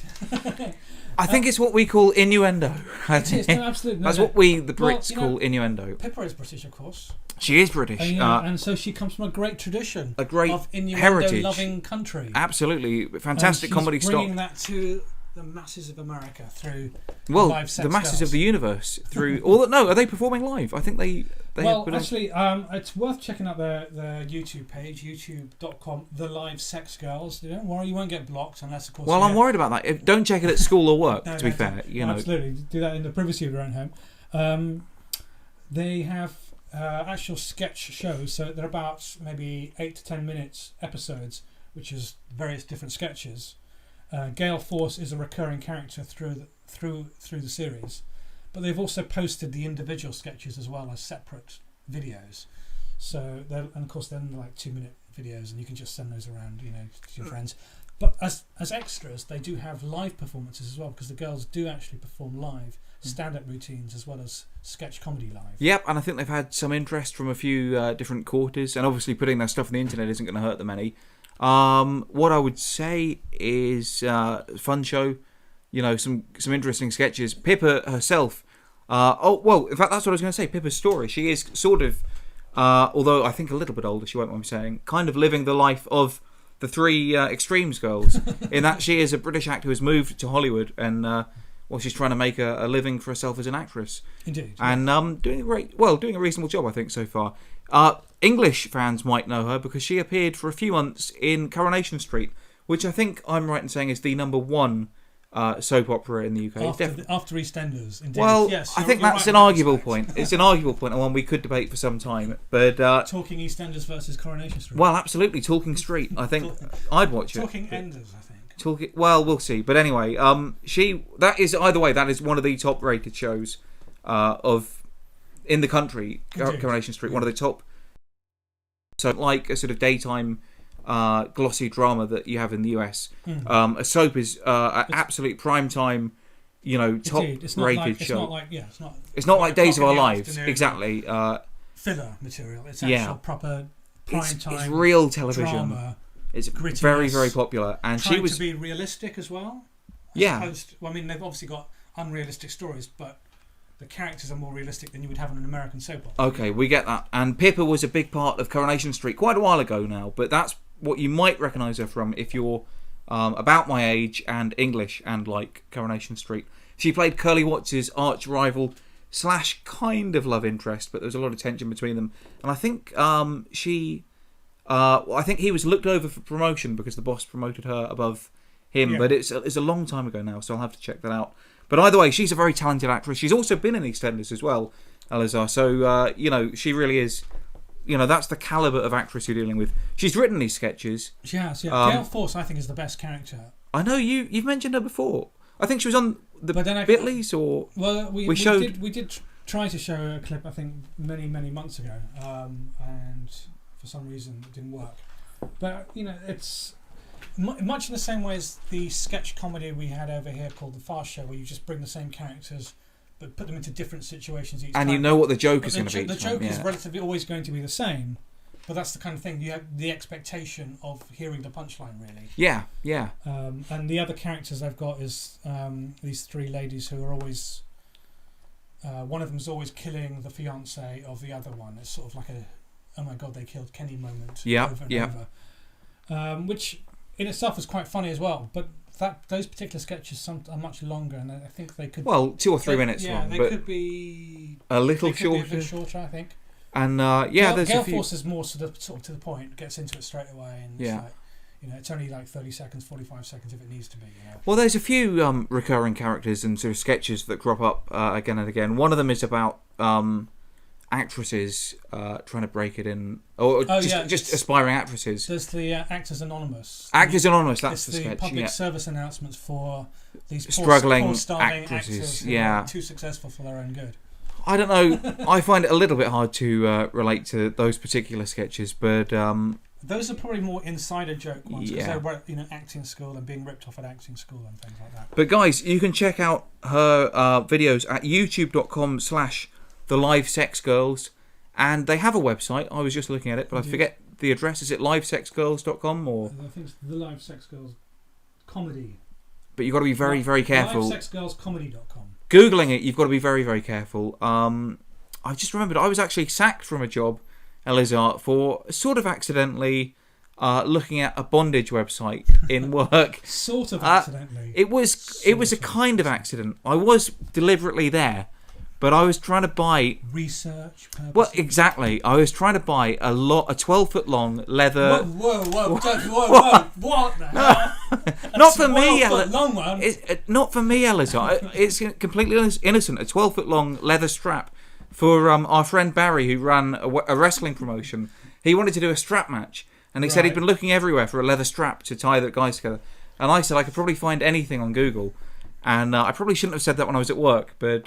I think it's what we call innuendo. It is, no, absolutely. That's what we, the Brits, call innuendo. Pippa is British, of course. She is British. And so she comes from a great tradition. A great of heritage. innuendo-loving country. Absolutely. Fantastic comedy stock. Bringing that to the masses of America through live sex the masses girls. of the universe through all. No, are they performing live? I think they well, actually, it's worth checking out their YouTube page, youtube.com, The Live Sex Girls. Don't worry, you won't get blocked unless, of course. Well, I'm worried about that. Don't check it at school or work. No, to be fair, you know. Absolutely, do that in the privacy of your own home. They have actual sketch shows, so they're about maybe 8 to 10 minutes episodes, which is various different sketches. Gale Force is a recurring character through the series, but they've also posted the individual sketches as well as separate videos. So and of course they're like 2-minute videos, and you can just send those around, to your friends. But as extras, they do have live performances as well, because the girls do actually perform live stand-up routines as well as sketch comedy live. Yep, and I think they've had some interest from a few different quarters, and obviously putting their stuff on the internet isn't going to hurt them any. What I would say is fun show, some interesting sketches. Pippa herself, in fact that's what I was going to say. Pippa's story, she is sort of, although I think a little bit older, she won't mind me saying, kind of living the life of the three Extremes girls, in that she is a British actor who has moved to Hollywood, and she's trying to make a living for herself as an actress. Indeed. And doing a reasonable job, I think, so far. English fans might know her because she appeared for a few months in Coronation Street, which I think I'm right in saying is the number one soap opera in the UK. After EastEnders, indeed. Well, yes, I think that's an arguable point. It's an arguable point, and one we could debate for some time. But talking EastEnders versus Coronation Street. Well, absolutely, Talking Street. I think I'd watch it. Talking Enders, I think. We'll see. But anyway, that is one of the top-rated shows in the country. Indeed. Coronation Street, one of the top. So, like a sort of daytime glossy drama that you have in the US, a soap is an absolute prime time, top-rated show. It's not like Days of Our Lives, exactly. Filler material. It's actual proper prime time. It's real television. Drama. It's very, very popular, and trying she was to be realistic as well. They've obviously got unrealistic stories, but the characters are more realistic than you would have in an American soap opera. Okay, we get that. And Pippa was a big part of Coronation Street quite a while ago now, but that's what you might recognise her from if you're about my age and English and like Coronation Street. She played Curly Watts' arch rival / kind of love interest, but there was a lot of tension between them. And I think I think he was looked over for promotion because the boss promoted her above him, but it's a long time ago now, so I'll have to check that out. But either way, she's a very talented actress. She's also been in EastEnders as well, Elisar. So, she really is, that's the calibre of actress you're dealing with. She's written these sketches. She has, yeah. Gale Force, I think, is the best character. I know, you've mentioned her before. I think she was on the Bitleys, or... Well, we did try to show a clip, I think, many, many months ago, and for some reason it didn't work. But, it's... much in the same way as the sketch comedy we had over here called The Fast Show, where you just bring the same characters but put them into different situations each time. And you know what the joke is going to be. The joke is relatively always going to be the same, but that's the kind of thing. You have the expectation of hearing the punchline, really. Yeah. And the other characters I've got is these three ladies who are always... one of them is always killing the fiancé of the other one. It's sort of like a, oh my God, they killed Kenny moment over and over. Which... in itself is quite funny as well, but those particular sketches are much longer, and I think they could... 2 or 3 minutes long. Yeah, they could be... a little shorter. Be a bit shorter, I think. And, there's Gale a few... Force is more sort of to the point, gets into it straight away, and it's like, it's only like 30 seconds, 45 seconds if it needs to be. Well, there's a few recurring characters and sort of sketches that crop up again and again. One of them is about actresses trying to break it in, or just aspiring actresses. There's the Actors Anonymous. Actors Anonymous, that's it's the sketch. Public service announcements for these struggling poor starving actresses. actors who are too successful for their own good. I don't know. I find it a little bit hard to relate to those particular sketches, but those are probably more insider joke ones because they were acting school and being ripped off at acting school and things like that. But guys, you can check out her videos at youtube.com/thelivesexgirls, and they have a website. I was just looking at it, but I forget the address. Is it livesexgirls.com or? I think it's the Live Sex Girls Comedy. But you've got to be very, very careful. Livesexgirlscomedy.com. Googling it, you've got to be very, very careful. I've just remembered I was actually sacked from a job, Elisar, for sort of accidentally looking at a bondage website in work. Sort of accidentally. It was a kind of accident. I was deliberately there, but I was trying to buy research purposes. Well, exactly. I was trying to buy a 12-foot long leather. Whoa! What the hell? Not for me, long one. Not for me, Elisar. It's completely innocent. A 12-foot long leather strap for our friend Barry, who ran a wrestling promotion. He wanted to do a strap match, and he said he'd been looking everywhere for a leather strap to tie the guys together. And I said I could probably find anything on Google, and I probably shouldn't have said that when I was at work, but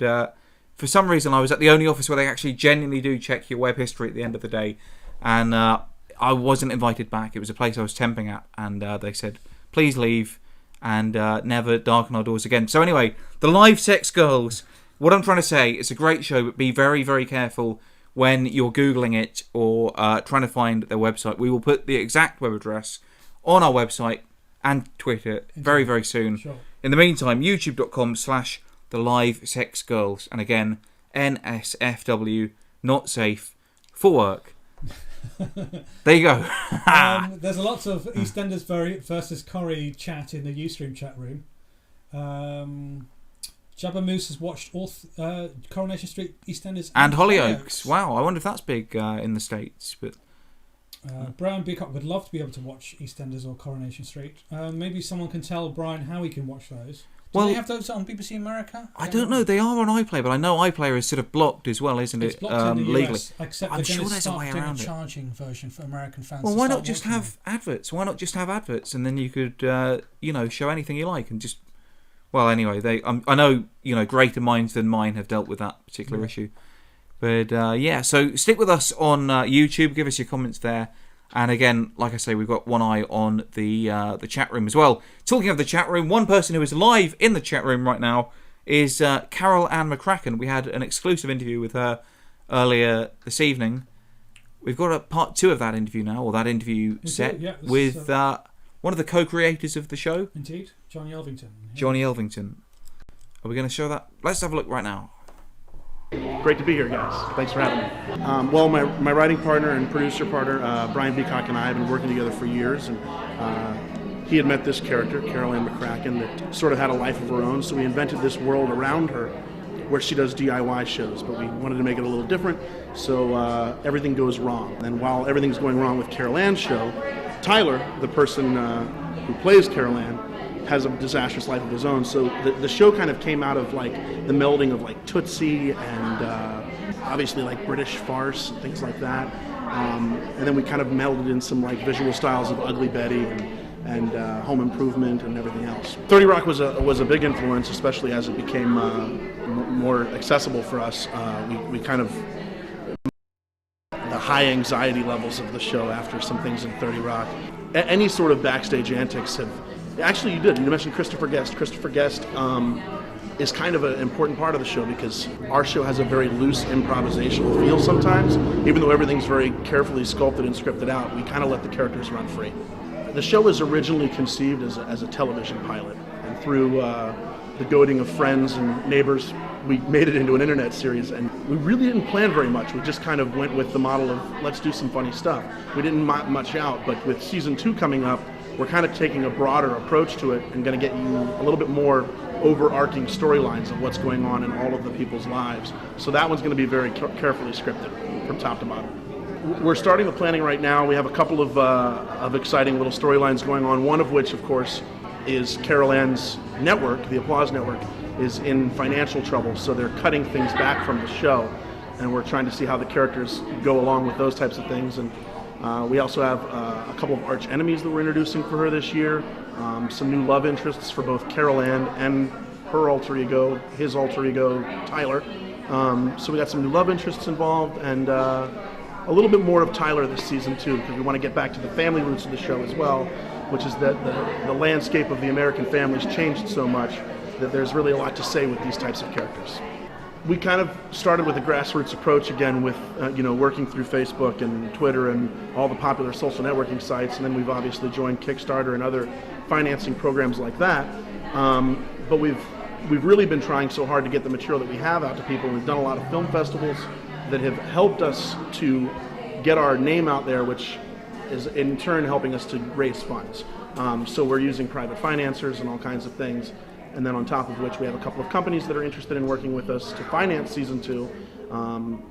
for some reason I was at the only office where they actually genuinely do check your web history at the end of the day, and I wasn't invited back. It was a place I was temping at, and they said, please leave and never darken our doors again. So anyway, the Live Sex Girls, what I'm trying to say, it's a great show, but be very, very careful when you're Googling it or trying to find their website. We will put the exact web address on our website and Twitter very, very soon. Sure. In the meantime, youtube.com/thelivesexgirls, and again, NSFW, not safe for work. There you go. There's lots of EastEnders versus Corrie chat in the Ustream chat room. Jabba Moose has watched all Coronation Street, EastEnders, and Hollyoaks. Wow, I wonder if that's big in the States. But Brian Beacock would love to be able to watch EastEnders or Coronation Street. Maybe someone can tell Brian how he can watch those. Do they have those on BBC America? I don't know. They are on iPlayer, but I know iPlayer is sort of blocked as well, isn't it? It's blocked in the legally. US, except I'm sure there's a way around it. Charging version for American fans. Well, why not just have adverts? Why not just have adverts, and then you could, show anything you like and just. Well, anyway, I know greater minds than mine have dealt with that particular issue, but so stick with us on YouTube. Give us your comments there. And again, like I say, we've got one eye on the chat room as well. Talking of the chat room, one person who is live in the chat room right now is Carol Ann McCracken. We had an exclusive interview with her earlier this evening. We've got a part 2 of that interview now, or that interview set, with one of the co-creators of the show. Indeed, John Yelvington. John Yelvington. Are we going to show that? Let's have a look right now. Great to be here, guys. Thanks for having me. My writing partner and producer partner, Brian Beacock, and I have been working together for years, and he had met this character, Carol Ann McCracken, that sort of had a life of her own, so we invented this world around her where she does DIY shows, but we wanted to make it a little different, so everything goes wrong. And while everything's going wrong with Carol Ann's show, Tyler, the person who plays Carol Ann, has a disastrous life of his own. So the show kind of came out of like the melding of like Tootsie and obviously like British farce and things like that. And then we kind of melded in some like visual styles of Ugly Betty and Home Improvement and everything else. 30 Rock was a big influence, especially as it became more accessible for us. We kind of the high anxiety levels of the show after some things in 30 Rock. Any sort of backstage antics have. Actually, you did. You mentioned Christopher Guest. Christopher Guest is kind of an important part of the show because our show has a very loose improvisational feel sometimes. Even though everything's very carefully sculpted and scripted out, we kind of let the characters run free. The show was originally conceived as a television pilot, and through the goading of friends and neighbors, we made it into an internet series, and we really didn't plan very much. We just kind of went with the model of let's do some funny stuff. We didn't mop much out, but with season 2 coming up, we're kind of taking a broader approach to it and going to get you a little bit more overarching storylines of what's going on in all of the people's lives. So that one's going to be very carefully scripted from top to bottom. We're starting the planning right now. We have a couple of exciting little storylines going on, one of which, of course, is Carol Ann's network, the Applause Network, is in financial trouble, so they're cutting things back from the show. and we're trying to see how the characters go along with those types of things. And we also have a couple of arch enemies that we're introducing for her this year, some new love interests for both Carol Ann and her alter ego, his alter ego, Tyler. So we got some new love interests involved, and a little bit more of Tyler this season too, because we want to get back to the family roots of the show as well, which is that the landscape of the American family's changed so much that there's really a lot to say with these types of characters. We kind of started with a grassroots approach again with working through Facebook and Twitter and all the popular social networking sites, and then we've obviously joined Kickstarter and other financing programs like that. But we've really been trying so hard to get the material that we have out to people. We've done a lot of film festivals that have helped us to get our name out there, which is in turn helping us to raise funds. So we're using private financiers and all kinds of things. And then on top of which we have a couple of companies that are interested in working with us to finance season 2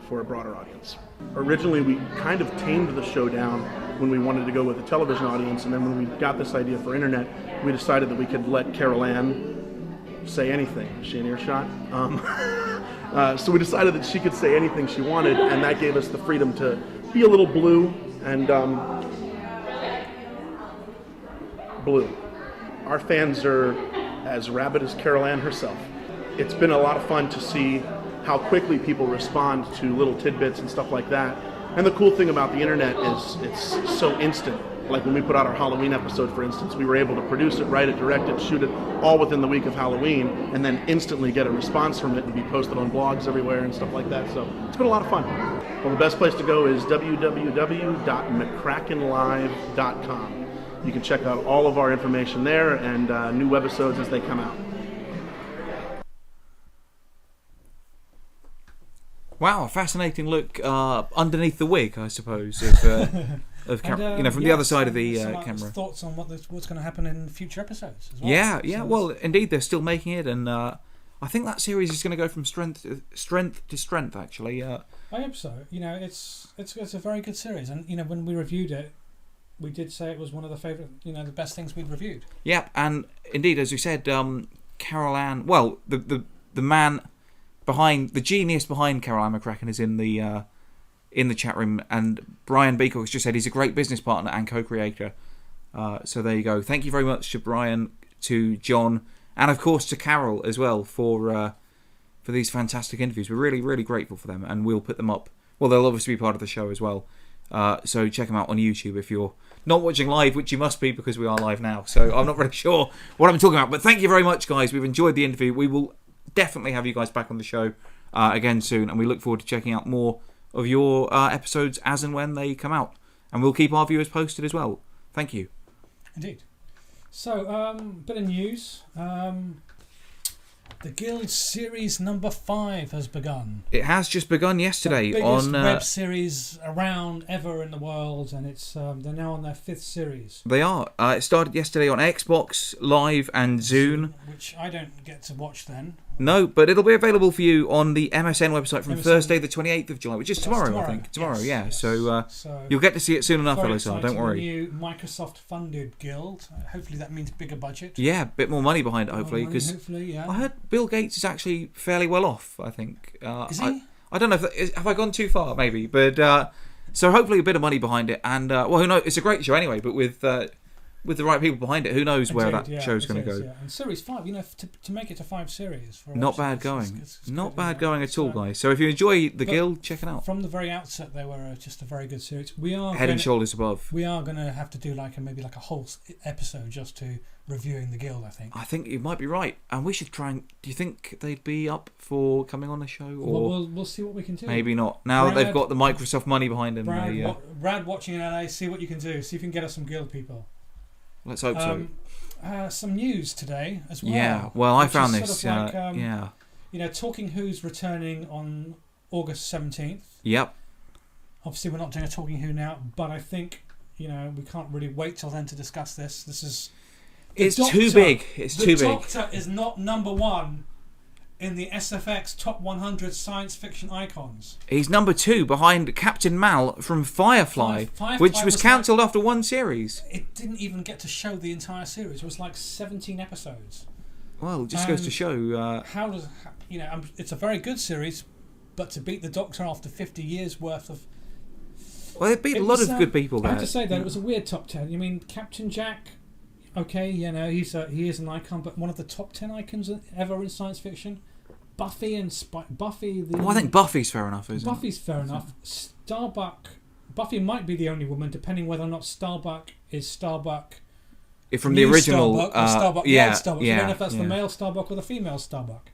for a broader audience. Originally we kind of tamed the show down when we wanted to go with a television audience, and then when we got this idea for internet, we decided that we could let Carol Ann say anything. Is she in earshot? So we decided that she could say anything she wanted, and that gave us the freedom to be a little blue and blue. Our fans are as rabid as Carol Ann herself. It's been a lot of fun to see how quickly people respond to little tidbits and stuff like that. And the cool thing about the internet is it's so instant. Like when we put out our Halloween episode, for instance, we were able to produce it, write it, direct it, shoot it all within the week of Halloween, and then instantly get a response from it and be posted on blogs everywhere and stuff like that. So it's been a lot of fun. Well, the best place to go is www.mccrackenlive.com. You can check out all of our information there and new webisodes as they come out. Wow, a fascinating look underneath the wig, I suppose, of from the other side of the camera. Thoughts on what's going to happen in future episodes as well. Yeah. So well, indeed, they're still making it, and I think that series is going to go from strength to strength. Actually, I hope so. It's a very good series, and when we reviewed it, we did say it was one of the favourite, the best things we'd reviewed. Yeah, and indeed, as you said, Carol Ann. Well, the man behind, the genius behind Carol Ann McCracken is in the chat room, and Brian Beacock has just said he's a great business partner and co-creator. So there you go. Thank you very much to Brian, to John, and of course to Carol as well for these fantastic interviews. We're really, really grateful for them, and we'll put them up. Well, they'll obviously be part of the show as well. So check them out on YouTube if you're not watching live, which you must be because we are live now. So I'm not really sure what I'm talking about. But thank you very much, guys. We've enjoyed the interview. We will definitely have you guys back on the show again soon. And we look forward to checking out more of your episodes as and when they come out. And we'll keep our viewers posted as well. Thank you. Indeed. So, bit of news. The Guild Series number 5 has begun. It has just begun yesterday. The biggest web series around ever in the world, and it's they're now on their 5th series. They are. It started yesterday on Xbox Live and Zune. Which I don't get to watch then. No, but it'll be available for you on the MSN website from Thursday the 28th of July, which is tomorrow, I think. Tomorrow, yes. So you'll get to see it soon enough, Elisar, don't worry. New Microsoft-funded guild. Hopefully that means bigger budget. Yeah, a bit more money behind it, hopefully. Because I heard Bill Gates is actually fairly well off, I think. Is he? I don't know, have I gone too far, maybe? But so hopefully a bit of money behind it. And, well, who knows? It's a great show anyway, but with the right people behind it, who knows where that show's going to go. Yeah. And Series 5, to make it to 5 series. Not bad going. Not bad going at all, guys. So if you enjoy The Guild, check it out. From the very outset, they were just a very good series. We are Head and shoulders above. We are going to have to do maybe a whole episode just to reviewing The Guild, I think. I think you might be right. And we should try and... Do you think they'd be up for coming on the show? Or we'll see what we can do. Maybe not. Now that they've got the Microsoft money behind them. Brad watching in LA, see what you can do. See if you can get us some Guild people. Let's hope so. Some news today as well. Yeah, well, I found this. Sort of Talking Who's returning on August 17th. Yep. Obviously, we're not doing a Talking Who now, but I think we can't really wait till then to discuss this. This is. It's too big. It's too big. The Doctor is not number 1 in the SFX Top 100 Science Fiction Icons. He's number 2 behind Captain Mal from Firefly, which was cancelled after 1 series. It didn't even get to show the entire series. It was 17 episodes. Well, it just goes to show. It's a very good series, but to beat the Doctor after 50 years worth of... Well, they beat a lot of good people there. I have to say that it was a weird top 10. You mean Captain Jack? Okay, he is an icon, but one of the top 10 icons ever in science fiction. Buffy and Buffy. I think Buffy's fair enough, isn't it? Buffy's fair enough. Starbuck. Buffy might be the only woman, depending whether or not Starbuck is Starbuck. From the original, Starbuck or Starbuck, yeah, Starbuck. yeah, I don't know if that's yeah. the male Starbuck or the female Starbuck.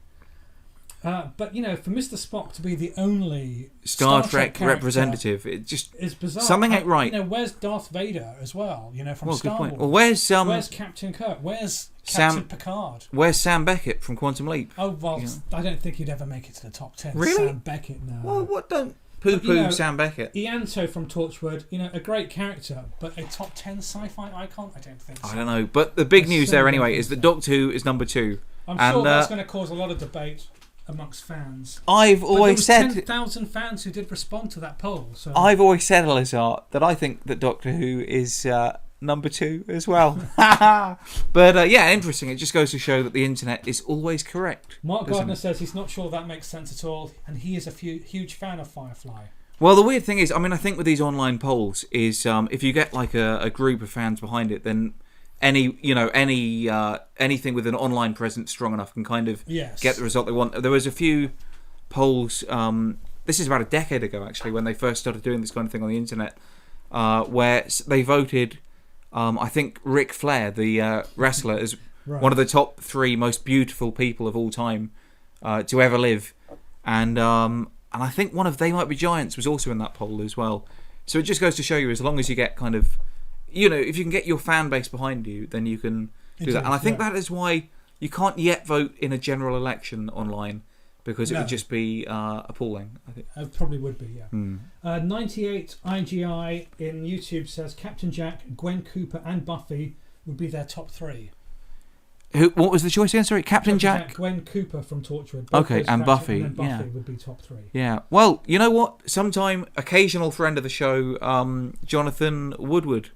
But for Mr. Spock to be the only Star Trek representative, it just is bizarre. Something ain't right. Where's Darth Vader as well? From Star Wars. Well, where's Captain Kirk? Where's Captain Picard? Where's Sam Beckett from Quantum Leap? Oh well, I don't think he'd ever make it to the top 10. Really? Sam Beckett, no. Well, what don't poo-poo Sam Beckett? Ianto from Torchwood, a great character, but a top 10 sci-fi icon? I don't think so. I don't know, but the big news there anyway is that Doctor Who is number 2. I'm sure that's going to cause a lot of debate amongst fans. I've always said 10,000 fans who did respond to that poll. So I've always said, Elisar, that I think that Doctor Who is number 2 as well. But interesting. It just goes to show that the internet is always correct. Mark Gardner says he's not sure that makes sense at all, and he is a huge fan of Firefly. Well, the weird thing is, I think with these online polls is if you get like a group of fans behind it, then anything with an online presence strong enough can kind of get the result they want. There was a few polls. This is about a decade ago, actually, when they first started doing this kind of thing on the internet, where they voted. I think Ric Flair, the wrestler, as one of the top 3 most beautiful people of all time to ever live, and I think one of They Might Be Giants was also in that poll as well. So it just goes to show you, as long as you get kind of, if you can get your fan base behind you, then you can do that. And I think that is why you can't yet vote in a general election online, because it would just be appalling, I think. It probably would be, yeah. 98 IGI in YouTube says Captain Jack, Gwen Cooper and Buffy would be their top 3. What was the choice again? Sorry, Captain Jack? Gwen Cooper from Torchwood. Okay, and Buffy. And then Buffy would be top 3. Yeah. Well, you know what? Sometime, occasional friend of the show, Jonathan Woodward,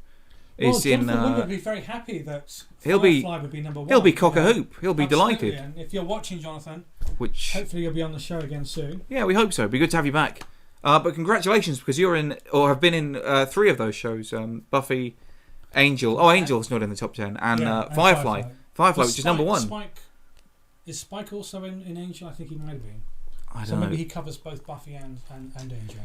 Jonathan Woodward would be very happy that Firefly would be number 1. He'll be cock-a-hoop. He'll be delighted. And if you're watching, Jonathan, hopefully you'll be on the show again soon. Yeah, we hope so. It'd be good to have you back. But congratulations, because you're in, or have been in 3 of those shows. Buffy, Angel. Oh, Angel's not in the top 10. And Firefly. Firefly, which is number 1. Is Spike also in Angel? I think he might have been. I don't know. Maybe he covers both Buffy and Angel.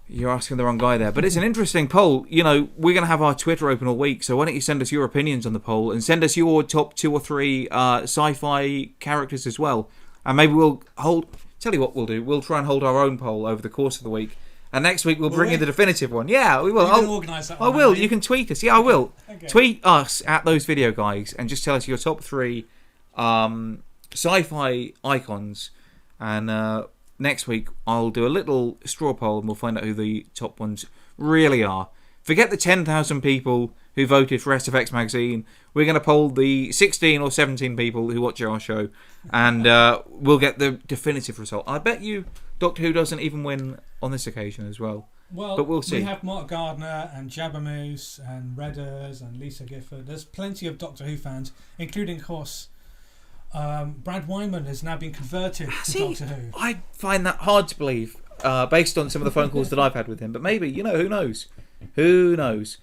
You're asking the wrong guy there. But it's an interesting poll. We're going to have our Twitter open all week, so why don't you send us your opinions on the poll and send us your top 2 or 3 sci-fi characters as well. And maybe we'll tell you what we'll do. We'll try and hold our own poll over the course of the week. And next week we'll bring in the definitive one. Yeah, we will. You can organise that one. I will. You can tweet us. Yeah, I will. Okay. Tweet us at those video guys and just tell us your top 3 sci-fi icons. And next week I'll do a little straw poll and we'll find out who the top ones really are. Forget the 10,000 people who voted for SFX magazine. We're going to poll the 16 or 17 people who watch our show, and we'll get the definitive result. I bet you Doctor Who doesn't even win on this occasion as well. Well, but we'll see. We have Mark Gardner and Jabbermoose and Redders and Lisa Gifford. There's plenty of Doctor Who fans, including, of course, Brad Wyman has now been converted to Doctor Who. I find that hard to believe, based on some of the phone calls that I've had with him. But maybe, who knows? Who knows?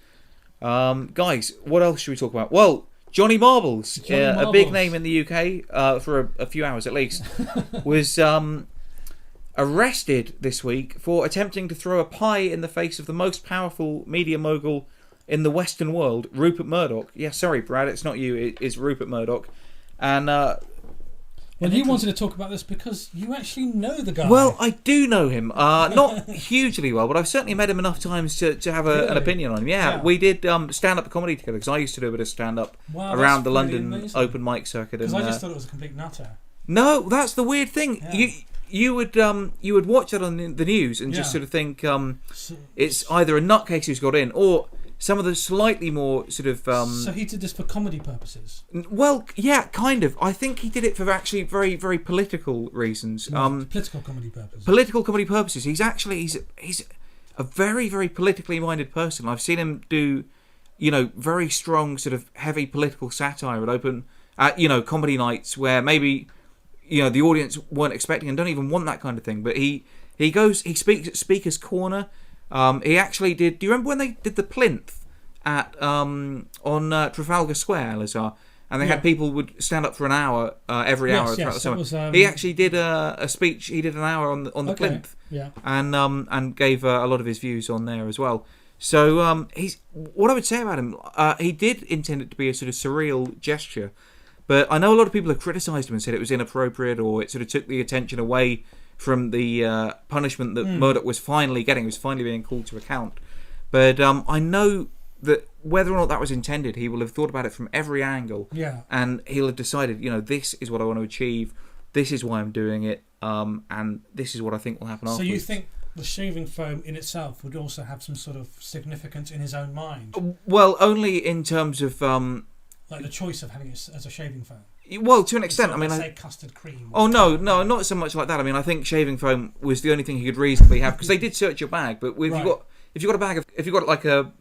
Guys, what else should we talk about? Well, Johnny Marbles, a big name in the UK for a few hours at least, was arrested this week for attempting to throw a pie in the face of the most powerful media mogul in the Western world, Rupert Murdoch. Yeah, sorry, Brad, it's not you, it is Rupert Murdoch. And well, you wanted to talk about this because you actually know the guy. Well, I do know him. Not hugely well, but I've certainly met him enough times to have an opinion on him. Yeah. We did stand-up comedy together, because I used to do a bit of stand-up around the London open mic circuit. Because I just thought it was a complete nutter. No, that's the weird thing. Yeah. You would watch it on the news and just sort of think it's either a nutcase who's got in, or some of the slightly more sort of... so he did this for comedy purposes? Well, yeah, kind of. I think he did it for actually very, very political reasons. Political comedy purposes. Political comedy purposes. He's a very, very politically minded person. I've seen him do, very strong sort of heavy political satire at open, comedy nights where maybe... the audience weren't expecting and don't even want that kind of thing. But he speaks at Speaker's Corner. He actually did. Do you remember when they did the plinth at on Trafalgar Square, Elisar? And they had people would stand up for an hour every hour throughout the summer. Was, he actually did a speech. He did an hour on the plinth, and gave a lot of his views on there as well. So he's what I would say about him. He did intend it to be a sort of surreal gesture, but I know a lot of people have criticised him and said it was inappropriate, or it sort of took the attention away from the punishment that Murdoch was finally getting. He was finally being called to account. But I know that whether or not that was intended, he will have thought about it from every angle. Yeah. And he'll have decided, this is what I want to achieve. This is why I'm doing it. And this is what I think will happen afterwards. So you think the shaving foam in itself would also have some sort of significance in his own mind? Well, only in terms of... like the choice of having it as a shaving foam? Well, to an extent. Sort of, say custard cream. Oh, no, not so much like that. I mean, I think shaving foam was the only thing he could reasonably have, because they did search your bag. But if you've got like a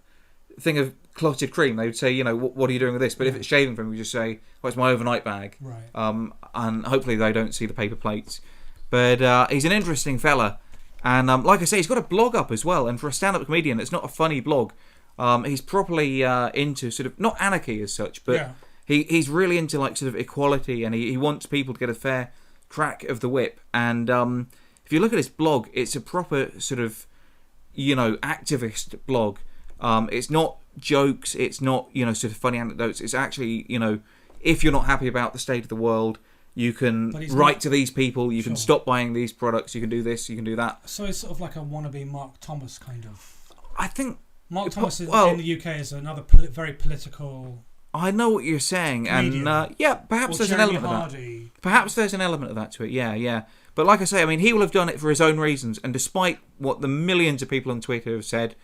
thing of clotted cream, they would say, what are you doing with this? But if it's shaving foam, you just say, it's my overnight bag. Right. And hopefully they don't see the paper plates. But he's an interesting fella. And like I say, he's got a blog up as well. And for a stand-up comedian, it's not a funny blog. He's properly into sort of, not anarchy as such, but he's really into like sort of equality, and he wants people to get a fair crack of the whip. And if you look at his blog, it's a proper sort of, activist blog. It's not jokes, it's not, sort of funny anecdotes. It's actually, if you're not happy about the state of the world, you can write to these people, you can stop buying these products, you can do this, you can do that. So it's sort of like a wannabe Mark Thomas kind of... I think... Mark Thomas in the UK is another very political... I know what you're saying, and perhaps there's an element of that. Perhaps there's an element of that to it, yeah. But like I say, I mean, he will have done it for his own reasons, and despite what the millions of people on Twitter have said,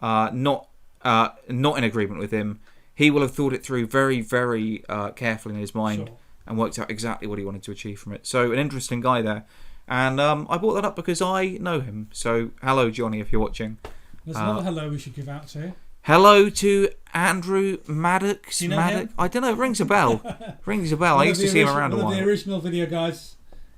not in agreement with him, he will have thought it through very, very carefully in his mind and worked out exactly what he wanted to achieve from it. So an interesting guy there. And I brought that up because I know him. So hello, Johnny, if you're watching. There's another hello we should give out to. Hello to Andrew Maddox. Do you know him? I don't know, it rings a bell. I used to see him around a while. One of the original video guys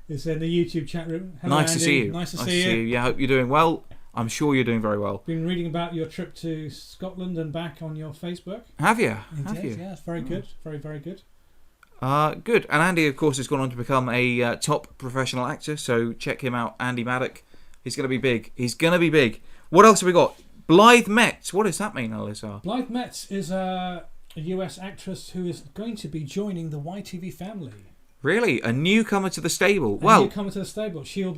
is in the YouTube chat room. Hello, nice Andy. to see you. Nice to see you. Yeah, I hope you're doing well. I'm sure you're doing very well. Been reading about your trip to Scotland and back on your Facebook. Have you? Indeed, yeah, it's very good. Very, very good. Good. And Andy, of course, has gone on to become a top professional actor, so check him out, Andy Maddock. He's going to be big. What else have we got? Blythe Metz. What does that mean, Elisar? Blythe Metz is a US actress who is going to be joining the YTV family. Really? A newcomer to the stable? Newcomer to the stable. She'll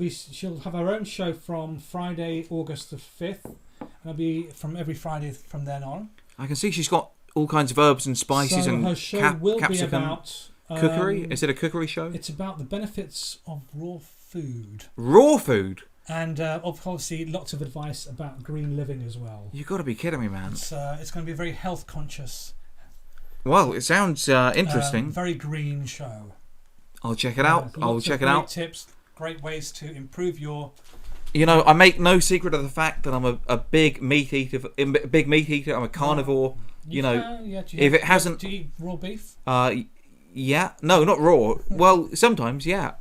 have her own show from Friday, August the 5th. And it'll be from every Friday from then on. I can see she's got all kinds of herbs and spices and her show will capsicum. Be about cookery? Is it a cookery show? It's about the benefits of raw food. Raw food? And obviously lots of advice about green living as well. You've got to be kidding me, man. It's going to be very health conscious. Well, it sounds interesting. Very green show. I'll check it out. Great tips, great ways to improve your... I make no secret of the fact that I'm a big meat eater. I'm a carnivore. Do you eat raw beef? Yeah. No, not raw. Well, sometimes, yeah.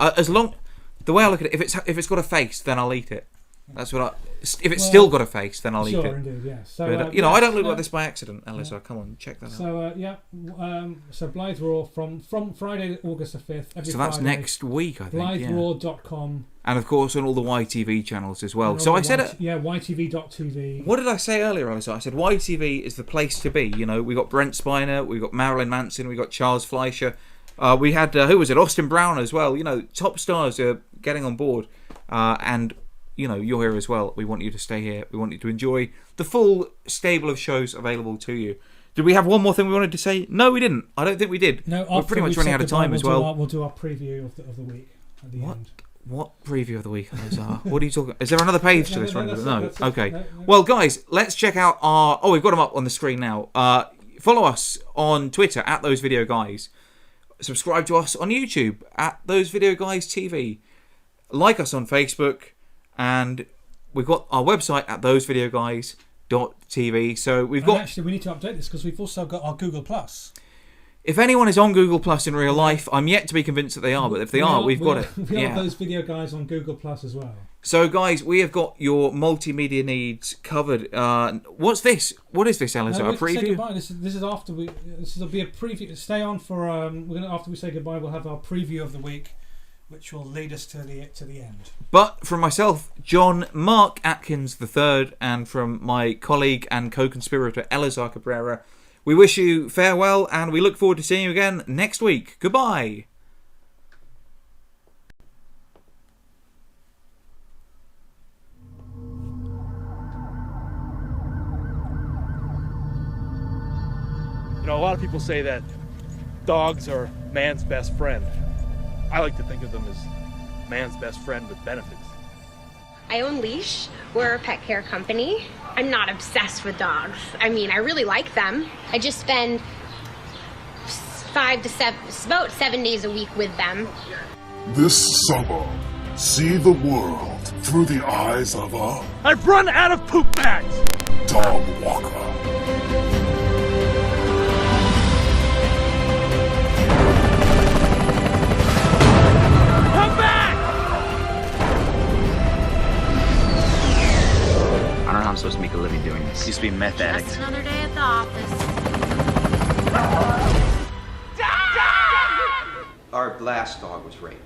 The way I look at it, if it's got a face, then I'll eat it. That's what if it's still got a face, then I'll eat it. Sure, indeed, yeah. So, but, I don't look like this by accident, Elisar. Yeah. Come on, check that out. So Blythe Raw from Friday, August the 5th. So that's Friday, next week, I think. BlytheRaw.com. And of course on all the YTV channels as well. So I said it. Yeah, YTV.tv. What did I say earlier, Elisar? I said YTV is the place to be. We got Brent Spiner, we got Marilyn Manson, we got Charles Fleischer. We had, who was it? Austin Brown as well. Top stars are getting on board. And, you're here as well. We want you to stay here. We want you to enjoy the full stable of shows available to you. Did we have one more thing we wanted to say? No, we didn't. I don't think we did. No, we're pretty much running out of time as well. We'll do our preview of the week at the end. What preview of the week, Elisar? What are you talking about? Is there another page to this one? No. Okay. No. Well, guys, let's check out our... Oh, we've got them up on the screen now. Follow us on Twitter, @ThoseVideoGuys. Subscribe to us on YouTube, @ThoseVideoGuysTV. Like us on Facebook. And we've got our website @ThoseVideoGuys.tv. So we've got... Actually, we need to update this because we've also got our Google+. If anyone is on Google Plus in real life, I'm yet to be convinced that they are, but if they are, we've got it. We have those video guys on Google Plus as well. So, guys, we have got your multimedia needs covered. What's this? What is this, Elisar? A preview? Say goodbye. This is after we. This will be a preview. Stay on for. After we say goodbye, we'll have our preview of the week, which will lead us to the end. But from myself, John Mark Atkins III, and from my colleague and co-conspirator Elisar Cabrera, we wish you farewell, and we look forward to seeing you again next week. Goodbye. You know, a lot of people say that dogs are man's best friend. I like to think of them as man's best friend with benefits. I own Leash. We're a pet care company. I'm not obsessed with dogs. I mean, I really like them. I just spend about 7 days a week with them. This summer, see the world through the eyes of a... I've run out of poop bags! Dog walker. Come back! I don't know how I'm supposed to make a living doing this. Used to be a meth addict. Just another day at the office. Our last dog was raped.